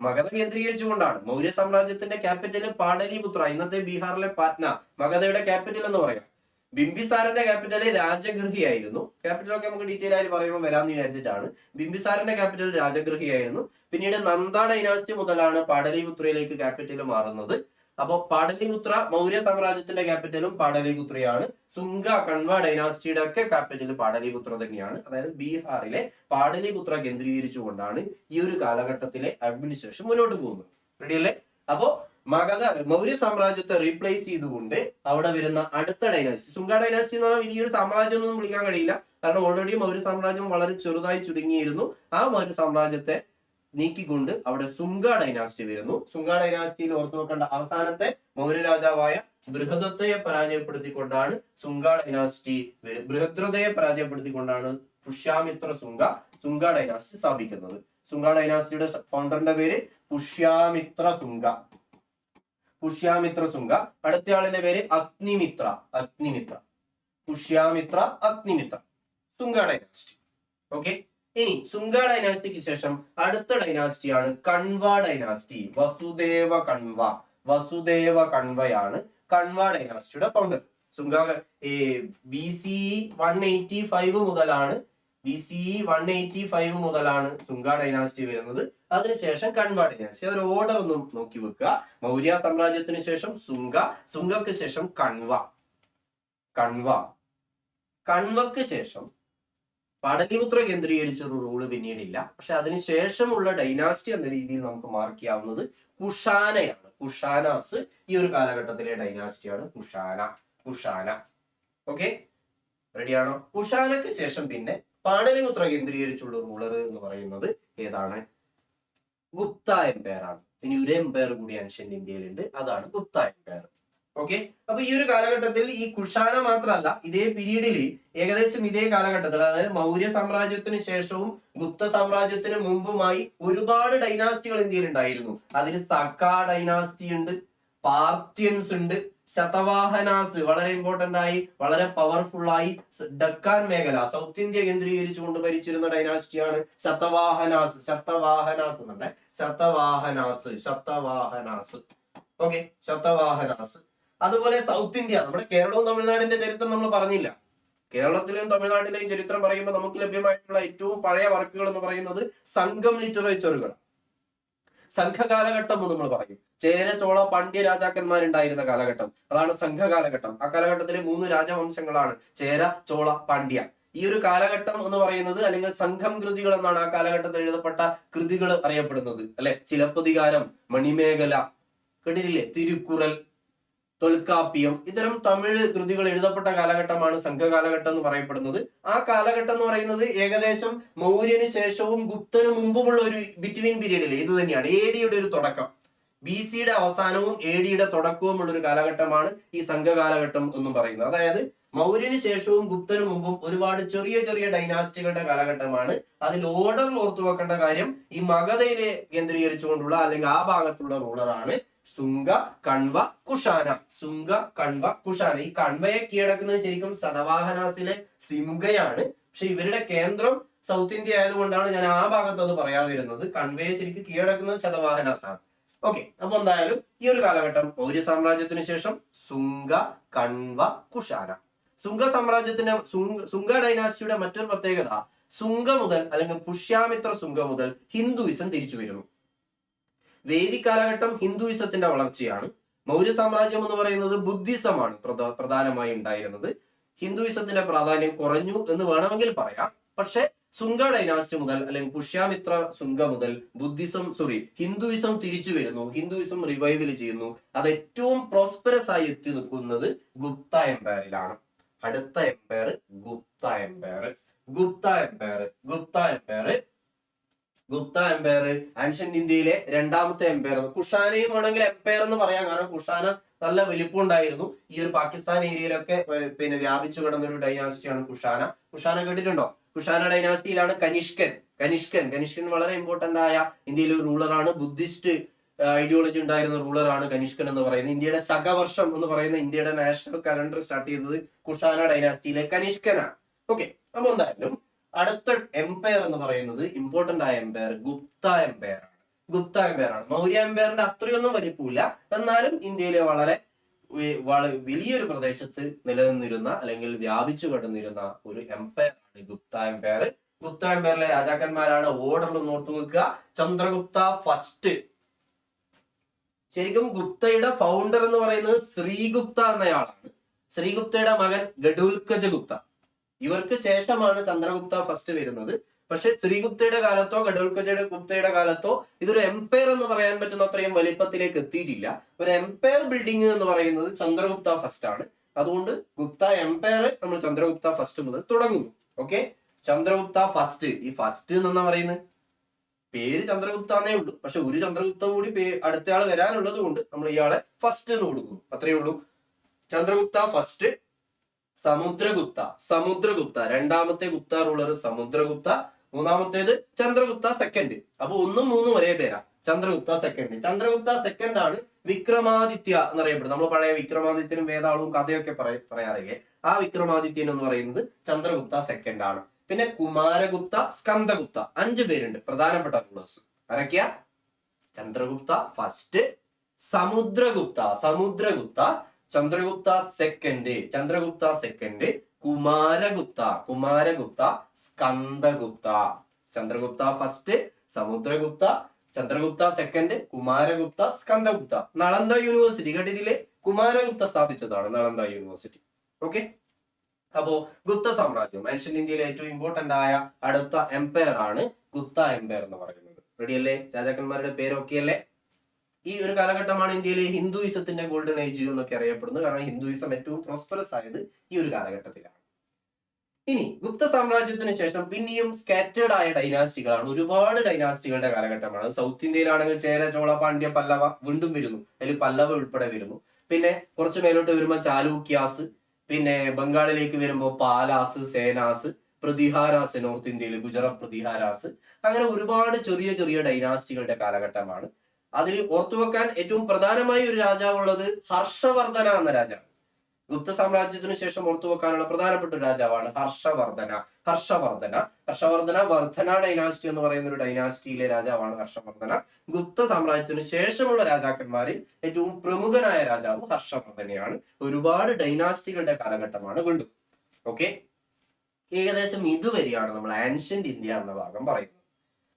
മഗധ കേന്ദ്രീകരിച്ചുകൊണ്ടാണ്. മൗര്യ സാമ്രാജ്യത്തിന്റെ ക്യാപിറ്റൽ പാടലിപുത്ര, ഇന്നത്തെ ബീഹാറിലെ പാറ്റ്ന, മഗധയുടെ ക്യാപിറ്റൽ എന്ന് പറയാം. ബിംബിസാരന്റെ ക്യാപിറ്റൽ രാജഗൃഹിയായിരുന്നു. ക്യാപിറ്റൽ ഒക്കെ നമുക്ക് ഡീറ്റെയിൽ ആയി പറയുമ്പോൾ വരാമെന്ന് വിചാരിച്ചിട്ടാണ്. ബിംബിസാരന്റെ ക്യാപിറ്റൽ രാജഗൃഹിയായിരുന്നു. പിന്നീട് നന്ദ ഡൈനാസ്റ്റി മുതലാണ് പാടലിപുത്രയിലേക്ക് ക്യാപിറ്റൽ മാറുന്നത്. അപ്പൊ പാടലിപുത്ര മൗര്യ സാമ്രാജ്യത്തിന്റെ ക്യാപിറ്റലും പാടലിപുത്രയാണ്. സുംഗ കൺവ ഡൈനാസ്റ്റിയുടെ ഒക്കെ ക്യാപിറ്റൽ പാടലിപുത്ര തന്നെയാണ്. അതായത് ബീഹാറിലെ പാടലിപുത്ര കേന്ദ്രീകരിച്ചുകൊണ്ടാണ് ഈ ഒരു കാലഘട്ടത്തിലെ അഡ്മിനിസ്ട്രേഷൻ മുന്നോട്ട് പോകുന്നത്. റെഡി അല്ലേ? അപ്പോ മഗധ മൗര്യ സാമ്രാജ്യത്തെ റീപ്ലേസ് ചെയ്തുകൊണ്ട് അവിടെ വരുന്ന അടുത്ത ഡൈനാസ്റ്റി, സുംഗ ഡൈനാസ്റ്റി എന്ന് പറഞ്ഞാൽ വലിയൊരു സാമ്രാജ്യം ഒന്നും വിളിക്കാൻ കഴിയില്ല. കാരണം ഓൾറെഡി മൗര്യ സാമ്രാജ്യം വളരെ ചെറുതായി ചുരുങ്ങിയിരുന്നു. ആ മൗര്യ സാമ്രാജ്യത്തെ നീക്കിക്കൊണ്ട് അവിടെ സുംഗ ഡൈനാസ്റ്റി വരുന്നു. സുംഗ ഡൈനാസ്റ്റിയിൽ ഓർത്തു വെക്കേണ്ട അവസാനത്തെ മൗര്യ രാജാവായ ബൃഹദത്തയെ പരാജയപ്പെടുത്തിക്കൊണ്ടാണ് സുംഗ ഡൈനാസ്റ്റി ബൃഹദ്രഥയെ പരാജയപ്പെടുത്തിക്കൊണ്ടാണ് പുഷ്യാമിത്ര സുംഗ ഡൈനാസ്റ്റി സ്ഥാപിക്കുന്നത്. സുംഗ ഡൈനാസ്റ്റിയുടെ ഫൗണ്ടറിന്റെ പേര് പുഷ്യാമിത്ര സുംഗ. അടുത്തയാളിന്റെ പേര് അഗ്നിമിത്ര. പുഷ്യാമിത്ര അഗ്നിമിത്ര, സുംഗ ഡൈനാസ്റ്റി. ഓക്കെ. ഇനി സുംഗ ഡൈനാസ്റ്റിക്ക് ശേഷം അടുത്ത ഡൈനാസ്റ്റിയാണ് കൺവ ഡൈനാസ്റ്റി. വസുദേവ കൺവയാണ് കൺവ ഡൈനാസ്റ്റിയുടെ ഫൗണ്ടർ. സുംഗ BCE 185 മുതലാണ് സുംഗ ഡൈനാസ്റ്റി വരുന്നത്. അതിനുശേഷം കൺവ ഡൈനാസ്റ്റി. ഒരു ഓർഡർ ഒന്നും നോക്കി വെക്കുക. മൗര്യ സാമ്രാജ്യത്തിന് ശേഷം സുംഗക്ക് ശേഷം കൺവക്ക് ശേഷം പാടലിപുത്ര കേന്ദ്രീകരിച്ചൊരു റൂള് പിന്നീടില്ല. പക്ഷെ അതിനുശേഷമുള്ള ഡൈനാസ്റ്റി എന്ന രീതിയിൽ നമുക്ക് മാർക്ക് ചെയ്യാവുന്നത് കുഷാനയാണ്. കുഷാനാസ് ഈ ഒരു കാലഘട്ടത്തിലെ ഡൈനാസ്റ്റിയാണ് കുഷാന. ഓക്കെ, റെഡിയാണോ? കുഷാനക്ക് ശേഷം പിന്നെ പാടലിപുത്ര കേന്ദ്രീകരിച്ചുള്ള റൂളർ എന്ന് പറയുന്നത് ഏതാണ്? ഗുപ്ത എംപയർ ആണ്. ഇനി ഒരു എംപയർ കൂടി ഏൻഷ്യന്റ് ഇന്ത്യയിലുണ്ട്, അതാണ് ഗുപ്ത എംപയർ. ഓക്കെ. അപ്പൊ ഈ ഒരു കാലഘട്ടത്തിൽ ഈ കുഷാന മാത്രമല്ല, ഇതേ പീരീഡിൽ ഏകദേശം ഇതേ കാലഘട്ടത്തിൽ, അതായത് മൗര്യ സാമ്രാജ്യത്തിന് ശേഷവും ഗുപ്ത സാമ്രാജ്യത്തിന് മുമ്പുമായി ഒരുപാട് ഡൈനാസ്റ്റികൾ ഇന്ത്യയിൽ ഉണ്ടായിരുന്നു. അതിൽ സക്ക ഡൈനാസ്റ്റി ഉണ്ട്, പാർത്യൻസ് ഉണ്ട്, ശതവാഹനാസ് വളരെ ഇമ്പോർട്ടന്റ് ആയി വളരെ പവർഫുൾ ആയി ഡക്കാൻ മേഖല സൗത്ത് ഇന്ത്യ കേന്ദ്രീകരിച്ചുകൊണ്ട് ഭരിച്ചിരുന്ന ഡൈനാസ്റ്റിയാണ് ശതവാഹനാസ്. ഓക്കെ, ശതവാഹനാസ്. അതുപോലെ സൗത്ത് ഇന്ത്യ, നമ്മുടെ കേരളവും തമിഴ്നാടിന്റെ ചരിത്രം നമ്മൾ പറഞ്ഞില്ല. കേരളത്തിലെയും തമിഴ്നാട്ടിലെയും ചരിത്രം പറയുമ്പോൾ നമുക്ക് ലഭ്യമായിട്ടുള്ള ഏറ്റവും പഴയ വർക്കുകൾ എന്ന് പറയുന്നത് സംഘം ലിറ്ററേച്ചറുകൾ. സംഘകാലഘട്ടം എന്ന് നമ്മൾ പറയും. ചേര, ചോള, പാണ്ഡ്യ രാജാക്കന്മാരുണ്ടായിരുന്ന കാലഘട്ടം, അതാണ് സംഘകാലഘട്ടം. ആ കാലഘട്ടത്തിലെ 3 രാജവംശങ്ങളാണ് ചേര, ചോള, പാണ്ഡ്യ. ഈ ഒരു കാലഘട്ടം എന്ന് പറയുന്നത്, അല്ലെങ്കിൽ സംഘം കൃതികൾ എന്നാണ് ആ കാലഘട്ടത്തിൽ എഴുതപ്പെട്ട കൃതികൾ അറിയപ്പെടുന്നത്, അല്ലെ? ചിലപ്പതികാരം, മണിമേഖല, കേട്ടിട്ടില്ലേ? തിരുക്കുറൽ, തൊൽക്കാപ്പിയം, ഇത്തരം തമിഴ് കൃതികൾ എഴുതപ്പെട്ട കാലഘട്ടമാണ് സംഘകാലഘട്ടം എന്ന് പറയപ്പെടുന്നത്. ആ കാലഘട്ടം എന്ന് പറയുന്നത് ഏകദേശം മൗര്യന് ശേഷവും ഗുപ്തന് മുമ്പുമുള്ള ഒരു ബിറ്റ്വീൻ പീരീഡിൽ ഇത് തന്നെയാണ്. AD-യുടെ ഒരു തുടക്കം, BC-യുടെ അവസാനവും AD-യുടെ തുടക്കവും ഉള്ള ഒരു കാലഘട്ടമാണ് ഈ സംഘകാലഘട്ടം എന്നും പറയുന്നത്. അതായത് മൗര്യന് ശേഷവും ഗുപ്തന് മുമ്പും ഒരുപാട് ചെറിയ ചെറിയ ഡൈനാസ്റ്റികളുടെ കാലഘട്ടമാണ്. അതിൽ ഓർഡറിൽ ഓർത്തു വെക്കേണ്ട കാര്യം, ഈ മഗധയിലെ കേന്ദ്രീകരിച്ചുകൊണ്ടുള്ള അല്ലെങ്കിൽ ആ ഭാഗത്തുള്ള റൂളറാണ് സുംഗ, കൺവ, കുഷാന. ഈ കൺവയെ കീഴടക്കുന്നത് ശരിക്കും ശതവാഹനാസിലെ സിംഗയാണ്. പക്ഷെ ഇവരുടെ കേന്ദ്രം സൗത്ത് ഇന്ത്യ ആയതുകൊണ്ടാണ് ഞാൻ ആ ഭാഗത്ത് അത് പറയാതിരുന്നത്. കൺവയെ ശരിക്കും കീഴടക്കുന്നത് ശതവാഹനാസാണ്. ഓക്കെ. അപ്പൊ എന്തായാലും ഈ ഒരു കാലഘട്ടം മൗര്യ സാമ്രാജ്യത്തിന് ശേഷം സുംഗ, കൺവ, കുഷാന. സുംഗ ഡൈനാസ്റ്റിയുടെ മറ്റൊരു പ്രത്യേകത, സുംഗ മുതൽ അല്ലെങ്കിൽ പുഷ്യാമിത്ര സുംഗ മുതൽ ഹിന്ദുയിസം തിരിച്ചു വരുന്നു. വേദിക് കാലഘട്ടം ഹിന്ദുയിസത്തിന്റെ വളർച്ചയാണ്. മൗര്യ സാമ്രാജ്യം എന്ന് പറയുന്നത് ബുദ്ധിസമാണ് പ്രധാനമായി ഉണ്ടായിരുന്നത്. ഹിന്ദുയിസത്തിന്റെ പ്രാധാന്യം കുറഞ്ഞു എന്ന് വേണമെങ്കിൽ പറയാം. പക്ഷെ സുംഗ ഡൈനാസ്റ്റി മുതൽ അല്ലെങ്കിൽ പുഷ്യാമിത്ര സുംഗ മുതൽ ഹിന്ദുയിസം തിരിച്ചു വരുന്നു. ഹിന്ദുയിസം റിവൈവൽ ചെയ്യുന്നു. അത് ഏറ്റവും പ്രോസ്പെറസ് ആയി എത്തി നിൽക്കുന്നത് ഗുപ്ത എംപയറിലാണ്. അടുത്ത എംപയർ ഗുപ്ത എംപയർ ആൻഷ്യന്റ് ഇന്ത്യയിലെ രണ്ടാമത്തെ എംപയർ. കുഷാനയും ആണെങ്കിൽ എംപയർ എന്ന് പറയാം, കാരണം കുഷാന നല്ല വലിപ്പം ഉണ്ടായിരുന്നു. ഈ ഒരു പാകിസ്ഥാൻ ഏരിയയിലൊക്കെ പിന്നെ വ്യാപിച്ചു കിടന്ന ഒരു ഡൈനാസ്റ്റിയാണ് കുഷാന കേട്ടിട്ടുണ്ടോ? കുഷാന ഡൈനാസ്റ്റിയിലാണ് കനിഷ്കൻ വളരെ ഇമ്പോർട്ടന്റ് ആയ ഇന്ത്യയിലെ ഒരു റൂളറാണ്. ബുദ്ധിസ്റ്റ് ഐഡിയോളജി ഉണ്ടായിരുന്ന റൂളറാണ് കനിഷ്കൻ എന്ന് പറയുന്നത്. ഇന്ത്യയുടെ ശകവർഷം എന്ന് പറയുന്ന ഇന്ത്യയുടെ നാഷണൽ കലണ്ടർ സ്റ്റാർട്ട് ചെയ്തത് കുഷാന ഡൈനാസ്റ്റിയിലെ കനിഷ്കനാണ്. ഓക്കെ. അപ്പൊ എന്തായാലും അടുത്ത എംപയർ എന്ന് പറയുന്നത് ഇമ്പോർട്ടന്റ് ആയ എംപയർ ഗുപ്ത എംപയർ ആണ്. ഗുപ്ത എംപയർ ആണ്. മൗര്യ എംപയറിന്റെ അത്രയൊന്നും വലിപ്പമില്ല, എന്നാലും ഇന്ത്യയിലെ വളരെ വലിയൊരു പ്രദേശത്ത് നിലനിന്നിരുന്ന അല്ലെങ്കിൽ വ്യാപിച്ചു കിടന്നിരുന്ന ഒരു എംപയർ ആണ് ഗുപ്ത എംപയർ. ഗുപ്ത എംപയറിലെ രാജാക്കന്മാരാണ് ഓർഡറിൽ ഒന്ന് ഓർത്തു വെക്കുക. ചന്ദ്രഗുപ്ത ഫസ്റ്റ്. ശരിക്കും ഗുപ്തയുടെ ഫൗണ്ടർ എന്ന് പറയുന്നത് ശ്രീഗുപ്ത എന്നയാളാണ്. ശ്രീഗുപ്തയുടെ മകൻ ഗഡുൽക്കജ ഗുപ്ത. ഇവർക്ക് ശേഷമാണ് ചന്ദ്രഗുപ്ത ഫസ്റ്റ് വരുന്നത്. പക്ഷെ ശ്രീഗുപ്തയുടെ കാലത്തോ ഗഡുൽക്കജയുടെ ഗുപ്തയുടെ കാലത്തോ ഇതൊരു എംപയർ എന്ന് പറയാൻ പറ്റുന്ന അത്രയും വലിപ്പത്തിലേക്ക് എത്തിയിട്ടില്ല. ഒരു എംപയർ ബിൽഡിംഗ് എന്ന് പറയുന്നത് ചന്ദ്രഗുപ്ത ഫസ്റ്റ് ആണ്. അതുകൊണ്ട് ഗുപ്ത എംപയർ നമ്മൾ ചന്ദ്രഗുപ്ത ഫസ്റ്റ് മുതൽ തുടങ്ങുന്നു. Okay, Chandragupta first. ഈ ഫസ്റ്റ് എന്നാ പറയുന്നത്, പേര് ചന്ദ്രഗുപ്ത എന്നേ ഉള്ളൂ, പക്ഷെ ഒരു ചന്ദ്രഗുപ്ത കൂടി അടുത്തയാൾ വരാനുള്ളത് കൊണ്ട് നമ്മൾ ഇയാളെ ഫസ്റ്റ് എന്ന് കൊടുക്കുന്നു. അത്രയേ ഉള്ളൂ. ചന്ദ്രഗുപ്ത ഫസ്റ്റ്. സമുദ്രഗുപ്ത രണ്ടാമത്തെ ഗുപ്ത റൂളർ സമുദ്രഗുപ്ത. മൂന്നാമത്തേത് ചന്ദ്രഗുപ്ത സെക്കൻഡ്. അപ്പൊ 1ഉം 3ഉം ഒരേ പേരാ, ചന്ദ്രഗുപ്ത സെക്കൻഡ്. ചന്ദ്രഗുപ്ത സെക്കൻഡ് ആണ് വിക്രമാദിത്യ എന്നറിയപ്പെടുന്നത്. നമ്മൾ പഴയ വിക്രമാദിത്യനും വേതാളവും കഥയൊക്കെ പറയാറില്ലേ, ആ വിക്രമാദിത്യൻ എന്ന് പറയുന്നത് ചന്ദ്രഗുപ്ത സെക്കൻഡ് ആണ്. പിന്നെ കുമാരഗുപ്ത, സ്കന്ദഗുപ്ത, 5 പേരുണ്ട് പ്രധാനപ്പെട്ട റൂളേഴ്സ്. ആരൊക്കെയാ? Chandragupta first, Samudragupta, Chandragupta second, Kumaragupta, Skandagupta. Chandragupta first, Samudragupta, Chandragupta second, Kumaragupta, Skandagupta. Nalanda university കേട്ടിട്ടില്ലേ? കുമാരഗുപ്ത സ്ഥാപിച്ചതാണ് നളന്ദ യൂണിവേഴ്സിറ്റി. ഓക്കെ, അപ്പോ ഗുപ്ത സാമ്രാജ്യം ഏൻഷ്യന്റ് ഇന്ത്യയിലെ ഏറ്റവും ഇമ്പോർട്ടന്റ് ആയ അടുത്ത എംപയർ ആണ് ഗുപ്ത എംപയർ എന്ന് പറയുന്നത്. റെഡിയല്ലേ? രാജാക്കന്മാരുടെ പേരൊക്കെ അല്ലേ? ഈ ഒരു കാലഘട്ടമാണ് ഇന്ത്യയിലെ ഹിന്ദുയിസത്തിന്റെ ഗോൾഡൻ ഏജ് എന്നൊക്കെ അറിയപ്പെടുന്നത്. കാരണം ഹിന്ദുയിസം ഏറ്റവും പ്രോസ്പെറസ് ആയത് ഈ ഒരു കാലഘട്ടത്തിലാണ്. ഇനി ഗുപ്ത സാമ്രാജ്യത്തിന് ശേഷം പിന്നെയും സ്കാറ്റേർഡ് ആയ ഡൈനാസ്റ്റികളാണ്. ഒരുപാട് ഡൈനാസ്റ്റികളുടെ കാലഘട്ടമാണ്. സൗത്ത് ഇന്ത്യയിലാണെങ്കിൽ ചേര, ചോള, പാണ്ഡ്യ, പല്ലവ വീണ്ടും വരുന്നു. അതിൽ പല്ലവ ഉൾപ്പെടെ വരുന്നു. പിന്നെ കുറച്ച് മേലോട്ട് വരുമ്പോൾ ചാലൂക്യാസ്, പിന്നെ ബംഗാളിലേക്ക് വരുമ്പോൾ പാലാസ്, സേനാസ്, പ്രതിഹാരാസ്, നോർത്ത് ഇന്ത്യയിൽ ഗുജറാത്ത് പ്രതിഹാരാസ്. അങ്ങനെ ഒരുപാട് ചെറിയ ചെറിയ ഡൈനാസ്റ്റികളുടെ കാലഘട്ടമാണ്. അതിൽ ഓർത്തുവെക്കാൻ ഏറ്റവും പ്രധാനമായി ഒരു രാജാവുള്ളത് ഹർഷവർദ്ധന എന്ന രാജാവ്. ഗുപ്ത സാമ്രാജ്യത്തിനു ശേഷം ഓർത്തുവെക്കാനുള്ള പ്രധാനപ്പെട്ട ഒരു രാജാവാണ് ഹർഷവർദ്ധന. വർദ്ധന ഡൈനാസ്റ്റി എന്ന് പറയുന്ന ഒരു ഡൈനാസ്റ്റിയിലെ രാജാവാണ് ഹർഷവർദ്ധന. ഗുപ്ത സാമ്രാജ്യത്തിനു ശേഷമുള്ള രാജാക്കന്മാരിൽ ഏറ്റവും പ്രമുഖനായ രാജാവ് ഹർഷവർദ്ധനയാണ്. ഒരുപാട് ഡൈനാസ്റ്റികളുടെ കാലഘട്ടമാണ് വീണ്ടും. ഓക്കെ, ഏകദേശം ഇതുവരെയാണ് നമ്മൾ ആൻഷ്യന്റ് ഇന്ത്യ എന്ന ഭാഗം പറയുന്നത്.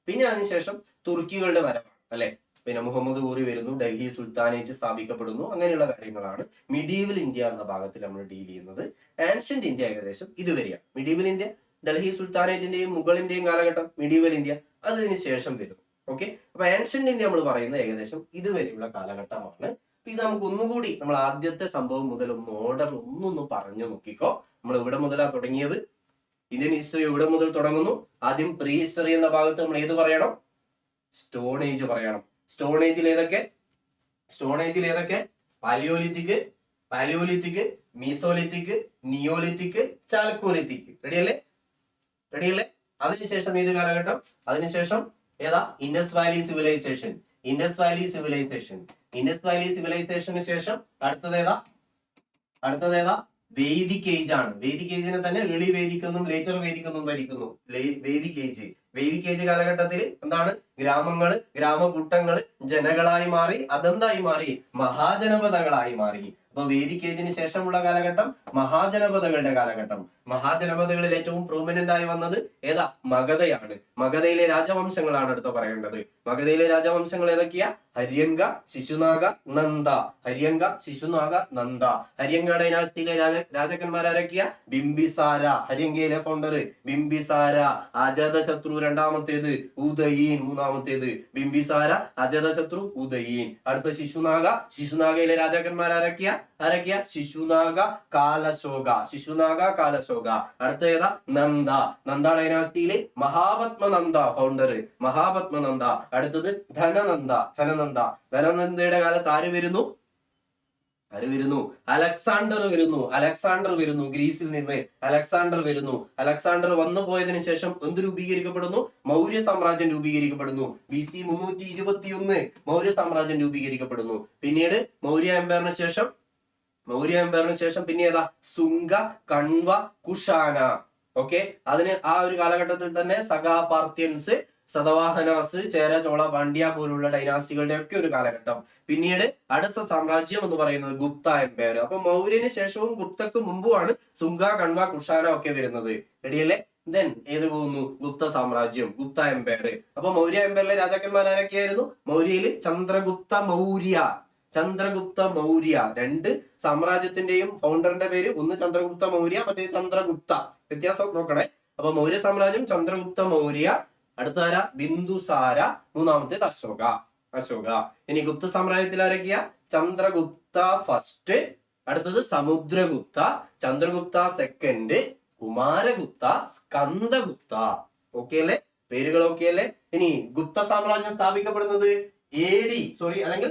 പിന്നെ അതിനുശേഷം തുർക്കികളുടെ വരവാണ് അല്ലെ. പിന്നെ മുഹമ്മദ് ഘോറി വരുന്നു, ഡൽഹി സുൽത്താനേറ്റ് സ്ഥാപിക്കപ്പെടുന്നു. അങ്ങനെയുള്ള കാര്യങ്ങളാണ് മിഡീവൽ ഇന്ത്യ എന്ന ഭാഗത്തിൽ നമ്മൾ ഡീൽ ചെയ്യുന്നത്. ആൻഷ്യന്റ് ഇന്ത്യ ഏകദേശം ഇതുവരെയാണ്. മിഡീവൽ ഇന്ത്യ, ഡൽഹി സുൽത്താനേറ്റിന്റെയും മുഗളിന്റെയും കാലഘട്ടം മിഡീവൽ ഇന്ത്യ, അതിന് ശേഷം വരുന്നു. ഓക്കെ, അപ്പൊ ആൻഷ്യന്റ് ഇന്ത്യ നമ്മൾ പറയുന്നത് ഏകദേശം ഇതുവരെയുള്ള കാലഘട്ടമാണ്. ഇത് നമുക്ക് ഒന്നുകൂടി നമ്മൾ ആദ്യത്തെ സംഭവം മുതൽ ഓർഡർ ഒന്നൊന്ന് പറഞ്ഞു നോക്കിക്കോ. നമ്മൾ ഇവിടെ മുതലാ തുടങ്ങിയത്. ഇന്ത്യൻ ഹിസ്റ്ററി ഇവിടെ മുതൽ തുടങ്ങുന്നു. ആദ്യം പ്രീ ഹിസ്റ്ററി എന്ന ഭാഗത്ത് നമ്മൾ ഏത് പറയണം? സ്റ്റോൺ ഏജ് പറയണം. സ്റ്റോൺ ഏജിൽ ഏതൊക്കെ? Paleolithic, mesolithic, neolithic, chalcolithic. റെഡിയല്ലേ? അതിനുശേഷം ഏത് കാലഘട്ടം? അതിനുശേഷം ഏതാ? ഇൻഡസ് വാലി സിവിലൈസേഷന് ശേഷം അടുത്തതേതാ? വേദിക് ഏജ് ആണ്. വേദിക് ഏജിനെ തന്നെ ഏർലി വേദിക് എന്നും ലേറ്റർ വേദിക് എന്നും ധരിക്കുന്നു. വേദിക് ഏജ് കാലഘട്ടത്തിൽ എന്താണ്? ഗ്രാമങ്ങള്, ഗ്രാമകൂട്ടങ്ങള് ജനകളായി മാറി, അതെന്തായി മാറി? മഹാജനപദങ്ങളായി മാറി. അപ്പൊ വേദിക് ഏജിന് ശേഷമുള്ള കാലഘട്ടം മഹാജനപദങ്ങളുടെ കാലഘട്ടം. മഹാജനപദങ്ങളിൽ ഏറ്റവും പ്രൊമിനന്റ് ആയി വന്നത് ഏതാ? മഗധയാണ്. മഗധയിലെ രാജവംശങ്ങളാണ് അടുത്ത പറയേണ്ടത്. മഗധയിലെ രാജവംശങ്ങൾ ഏതൊക്കെയാ? ഹര്യങ്ക, ശിശുനാഗ, നന്ദ. ഹര്യങ്ക ഡൈനാസ്റ്റിയിലെ രാജാക്കന്മാരൊക്കെയാ? ബിംബിസാര. ഹര്യങ്കയിലെ ഫൗണ്ടർ ബിംബിസാര. അജാതശത്രു രണ്ടാമത്തേത്, ഉദയീൻ മൂന്നാമത്തേത്. ബിംബിസാര, അജാതശത്രു, ഉദയീൻ. അടുത്ത ശിശുനാഗയിലെ രാജാക്കന്മാരൊക്കെയാ? ശിശുനാഗ, കാലശോക. അടുത്ത ഏതാ? നന്ദ ഡൈനാസ്റ്റിയിലെ മഹാപത്മനന്ദ ഫൗണ്ടർ മഹാപത്മനന്ദ. അടുത്തത് ധനനന്ദയുടെ കാലത്ത് ആര് വരുന്നു? അലക്സാണ്ടർ വരുന്നു. ഗ്രീസിൽ നിന്ന് അലക്സാണ്ടർ വന്നു പോയതിനു ശേഷം എന്ത് രൂപീകരിക്കപ്പെടുന്നു? മൗര്യ സാമ്രാജ്യം രൂപീകരിക്കപ്പെടുന്നു. BC 321 മൗര്യ സാമ്രാജ്യം രൂപീകരിക്കപ്പെടുന്നു. പിന്നീട് മൗര്യ എംപയറിന് ശേഷം പിന്നെ ഏതാ? സുംഗ, കണ്വ, കുഷാന. ഓക്കെ, അതിന് ആ ഒരു കാലഘട്ടത്തിൽ തന്നെ സഗാ, പാർത്യൻസ്, സതവാഹനാസ്, ചേര, ചോള, പാണ്ഡ്യ പോലുള്ള ഡൈനാസ്റ്റികളുടെ ഒക്കെ ഒരു കാലഘട്ടം. പിന്നീട് അടുത്ത സാമ്രാജ്യം എന്ന് പറയുന്നത് ഗുപ്ത എംപയർ. അപ്പൊ മൗര്യന് ശേഷവും ഗുപ്തക്ക് മുമ്പുമാണ് സുംഗ, കണ്വ, കുഷാന ഒക്കെ വരുന്നത്. റെഡിയല്ലേ? ദെൻ ഏത് പോകുന്നു? ഗുപ്ത സാമ്രാജ്യം, ഗുപ്ത എംപയർ. അപ്പൊ മൗര്യ എംപയറിലെ രാജാക്കന്മാർ ആരൊക്കെയായിരുന്നു? മൗര്യയില് ചന്ദ്രഗുപ്ത മൗര്യ, ചന്ദ്രഗുപ്ത മൗര്യ. രണ്ട് സാമ്രാജ്യത്തിന്റെയും ഫൗണ്ടറിന്റെ പേര്, ഒന്ന് ചന്ദ്രഗുപ്ത മൗര്യ, മറ്റേ ചന്ദ്രഗുപ്ത. വ്യത്യാസം നോക്കണേ. അപ്പൊ മൗര്യ സാമ്രാജ്യം ചന്ദ്രഗുപ്ത മൗര്യ, അടുത്താര ബിന്ദുസാര, മൂന്നാമത്തേത് അശോക. അശോക. ഇനി ഗുപ്ത സാമ്രാജ്യത്തിൽ ആരൊക്കെയാ? ചന്ദ്രഗുപ്ത ഫസ്റ്റ്, അടുത്തത് സമുദ്രഗുപ്ത, ചന്ദ്രഗുപ്ത സെക്കൻഡ്, കുമാരഗുപ്ത, സ്കന്ദഗുപ്ത. ഓക്കെ അല്ലേ? പേരുകൾ ഓക്കെ അല്ലേ? ഇനി ഗുപ്ത സാമ്രാജ്യം സ്ഥാപിക്കപ്പെടുന്നത് AD അല്ലെങ്കിൽ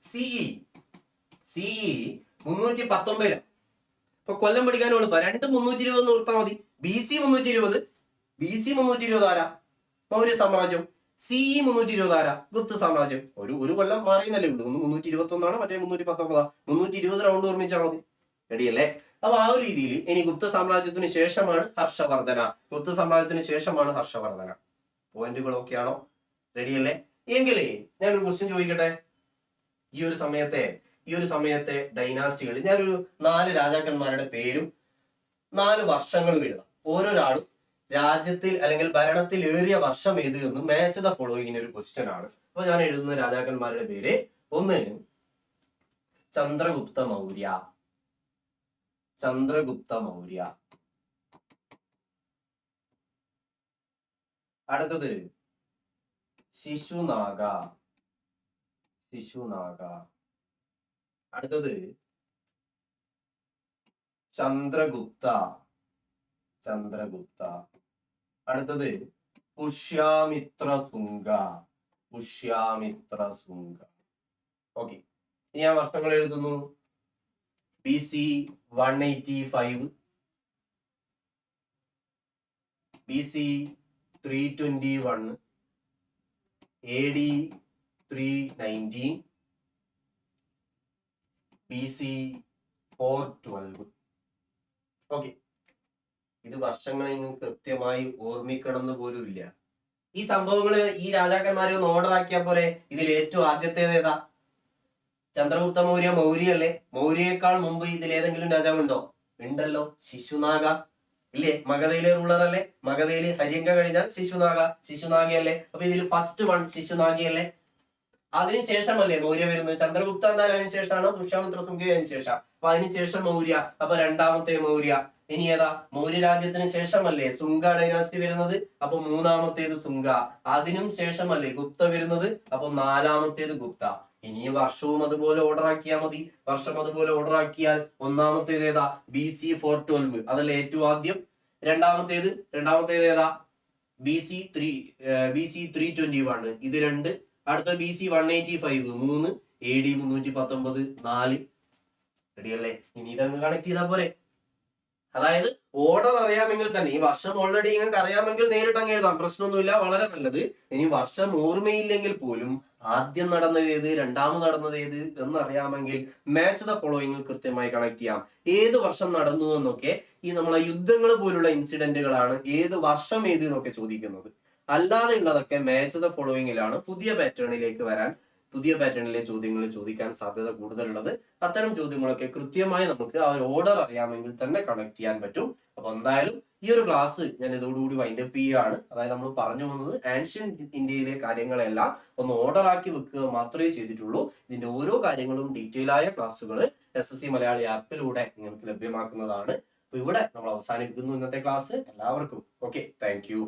CE 319. ഇപ്പൊ കൊല്ലം പഠിക്കാൻ എളുപ്പ. 320 എന്ന് കൊടുത്താൽ മതി. BC 320 ആരാ? മൗര്യ സാമ്രാജ്യം. CE 320 ആരാ? ഗുപ്ത സാമ്രാജ്യം. ഒരു കൊല്ലം മാറിയെന്നല്ലേ ഉള്ളൂ. ഒന്ന് 321 മറ്റേ 319. 320 റൗണ്ട് ഓർമ്മിച്ചാൽ മതി. റെഡിയല്ലേ? അപ്പൊ ആ ഒരു രീതിയിൽ ഇനി ഗുപ്ത സാമ്രാജ്യത്തിന് ശേഷമാണ് ഹർഷവർദ്ധന. ഗുപ്ത സാമ്രാജ്യത്തിന് ശേഷമാണ് ഹർഷവർദ്ധന. പോയിന്റുകൾ ഓക്കെ ആണോ? റെഡിയല്ലേ? എങ്കിലേ ഞാനൊരു ക്വസ്റ്റ്യൻ ചോദിക്കട്ടെ. ഈ ഒരു സമയത്തെ ഡൈനാസ്റ്റികളിൽ ഞാനൊരു 4 രാജാക്കന്മാരുടെ പേരും 4 വർഷങ്ങളും എഴുതാം. ഓരോരാളും രാജ്യത്തിൽ അല്ലെങ്കിൽ ഭരണത്തിൽ ഏറിയ വർഷം ഏത് എന്ന് മാച്ച് ദ ഫോളോയിങ്ങിന് ഒരു ക്വസ്റ്റ്യൻ ആണ്. അപ്പൊ ഞാൻ എഴുതുന്ന രാജാക്കന്മാരുടെ പേര്: ഒന്ന് ചന്ദ്രഗുപ്ത മൗര്യ, ചന്ദ്രഗുപ്ത മൗര്യ. അടുത്തത് ശിശുനാഗ, ശിശുനാഗ. അടുത്തത് ചന്ദ്രഗുപ്ത, ചന്ദ്രഗുപ്ത. അടുത്തത് പുഷ്യാമിത്ര സുംഗ, പുഷ്യാമിത്ര സുംഗ. ഓക്കെ. ഇനി ഞാൻ വർഷങ്ങൾ എഴുതുന്നു. BC 185, BC 321, AD 319, BC 412. Okay. ഇത് വർഷങ്ങൾ നിങ്ങൾക്ക് കൃത്യമായി ഓർമ്മിക്കണം എന്ന് പോലും ഇല്ല. ഈ സംഭവങ്ങള് ഈ രാജാക്കന്മാരെ ഒന്ന് ഓർഡർ ആക്കിയാൽ പോലെ. ഇതിൽ ഏറ്റവും ആദ്യത്തേത് ഏതാ? ചന്ദ്രഗുപ്ത മൗര്യ, മൗര്യ അല്ലേ? മൗര്യയേക്കാൾ മുമ്പ് ഇതിൽ ഏതെങ്കിലും രാജാവ് ഉണ്ടോ? ഉണ്ടല്ലോ, ശിശുനാഗ ഇല്ലേ? മഗധയിലെ റൂളർ അല്ലേ? മഗധയില് ഹര്യങ്ക കഴിഞ്ഞാൽ ശിശുനാഗയല്ലേ? അപ്പൊ ഇതിൽ ഫസ്റ്റ് വൺ ശിശുനാഗയല്ലേ? അതിനുശേഷമല്ലേ മൗര്യ വരുന്നത്? ചന്ദ്രഗുപ്ത എന്തായാലും അതിനുശേഷമാണ്, പുഷ്യാമിത്ര സുംഗ അതിനുശേഷം. അപ്പൊ അതിനുശേഷം മൗര്യ. അപ്പൊ രണ്ടാമത്തെ മൗര്യ. ഇനി ഏതാ? മൗര്യ രാജ്യത്തിന് ശേഷമല്ലേ സുംഗ ഡൈനാസ്റ്റി വരുന്നത്? അപ്പൊ മൂന്നാമത്തേത് സുംഗ. അതിനും ശേഷമല്ലേ ഗുപ്ത വരുന്നത്? അപ്പൊ നാലാമത്തേത് ഗുപ്ത. ഇനി വർഷവും അതുപോലെ ഓർഡർ ആക്കിയാൽ മതി. വർഷം അതുപോലെ ഓർഡർ ആക്കിയാൽ ഒന്നാമത്തേത് ഏതാ? BC 412. അതല്ലേ ഏറ്റവും ആദ്യം. രണ്ടാമത്തേത് ഏതാ? BC 321. ഇത് 2. അടുത്ത BC 185 3, AD 319 4. റെഡിയല്ലേ? ഇനി ഇതങ്ങ് കണക്ട് ചെയ്താൽ പോരെ. അതായത് ഓർഡർ അറിയാമെങ്കിൽ തന്നെ, ഈ വർഷം ഓൾറെഡി നിങ്ങൾക്ക് അറിയാമെങ്കിൽ നേരിട്ട് അങ്ങ് എഴുതാം, പ്രശ്നമൊന്നുമില്ല, വളരെ നല്ലത്. ഇനി വർഷം ഓർമ്മയില്ലെങ്കിൽ പോലും ആദ്യം നടന്നത് ഏത്, രണ്ടാമത് നടന്നത് ഏത് എന്നറിയാമെങ്കിൽ മാച്ച് ദ ഫോളോയിങ്ങിൽ കൃത്യമായി കണക്ട് ചെയ്യാം. ഏത് വർഷം നടന്നു എന്നൊക്കെ ഈ നമ്മളെ യുദ്ധങ്ങൾ പോലുള്ള ഇൻസിഡന്റുകളാണ് ഏത് വർഷം ഏത് എന്നൊക്കെ ചോദിക്കുന്നത്. അല്ലാതെ ഉള്ളതൊക്കെ മാച്ച് ദ ഫോളോയിങ്ങിലാണ് പുതിയ പാറ്റേണിലേക്ക് വരാൻ, പുതിയ പാറ്റേണിലെ ചോദ്യങ്ങൾ ചോദിക്കാൻ സാധ്യത കൂടുതലുള്ളത്. അത്തരം ചോദ്യങ്ങളൊക്കെ കൃത്യമായി നമുക്ക് ആ ഒരു ഓർഡർ അറിയാമെങ്കിൽ തന്നെ കണക്ട് ചെയ്യാൻ പറ്റും. അപ്പൊ എന്തായാലും ഈ ഒരു ക്ലാസ് ഞാൻ ഇതോടുകൂടി വൈൻഡപ്പ് ചെയ്യുകയാണ്. അതായത് നമ്മൾ പറഞ്ഞു വന്നത് ആൻഷ്യൻ ഇന്ത്യയിലെ കാര്യങ്ങളെല്ലാം ഒന്ന് ഓർഡർ ആക്കി വെക്കുക മാത്രമേ ചെയ്തിട്ടുള്ളൂ. ഇതിന്റെ ഓരോ കാര്യങ്ങളും ഡീറ്റെയിൽ ആയ ക്ലാസ്സുകൾ SSC മലയാളി ആപ്പിലൂടെ നിങ്ങൾക്ക് ലഭ്യമാക്കുന്നതാണ്. അപ്പൊ ഇവിടെ നമ്മൾ അവസാനിപ്പിക്കുന്നു ഇന്നത്തെ ക്ലാസ്. എല്ലാവർക്കും ഓക്കെ, താങ്ക് യു.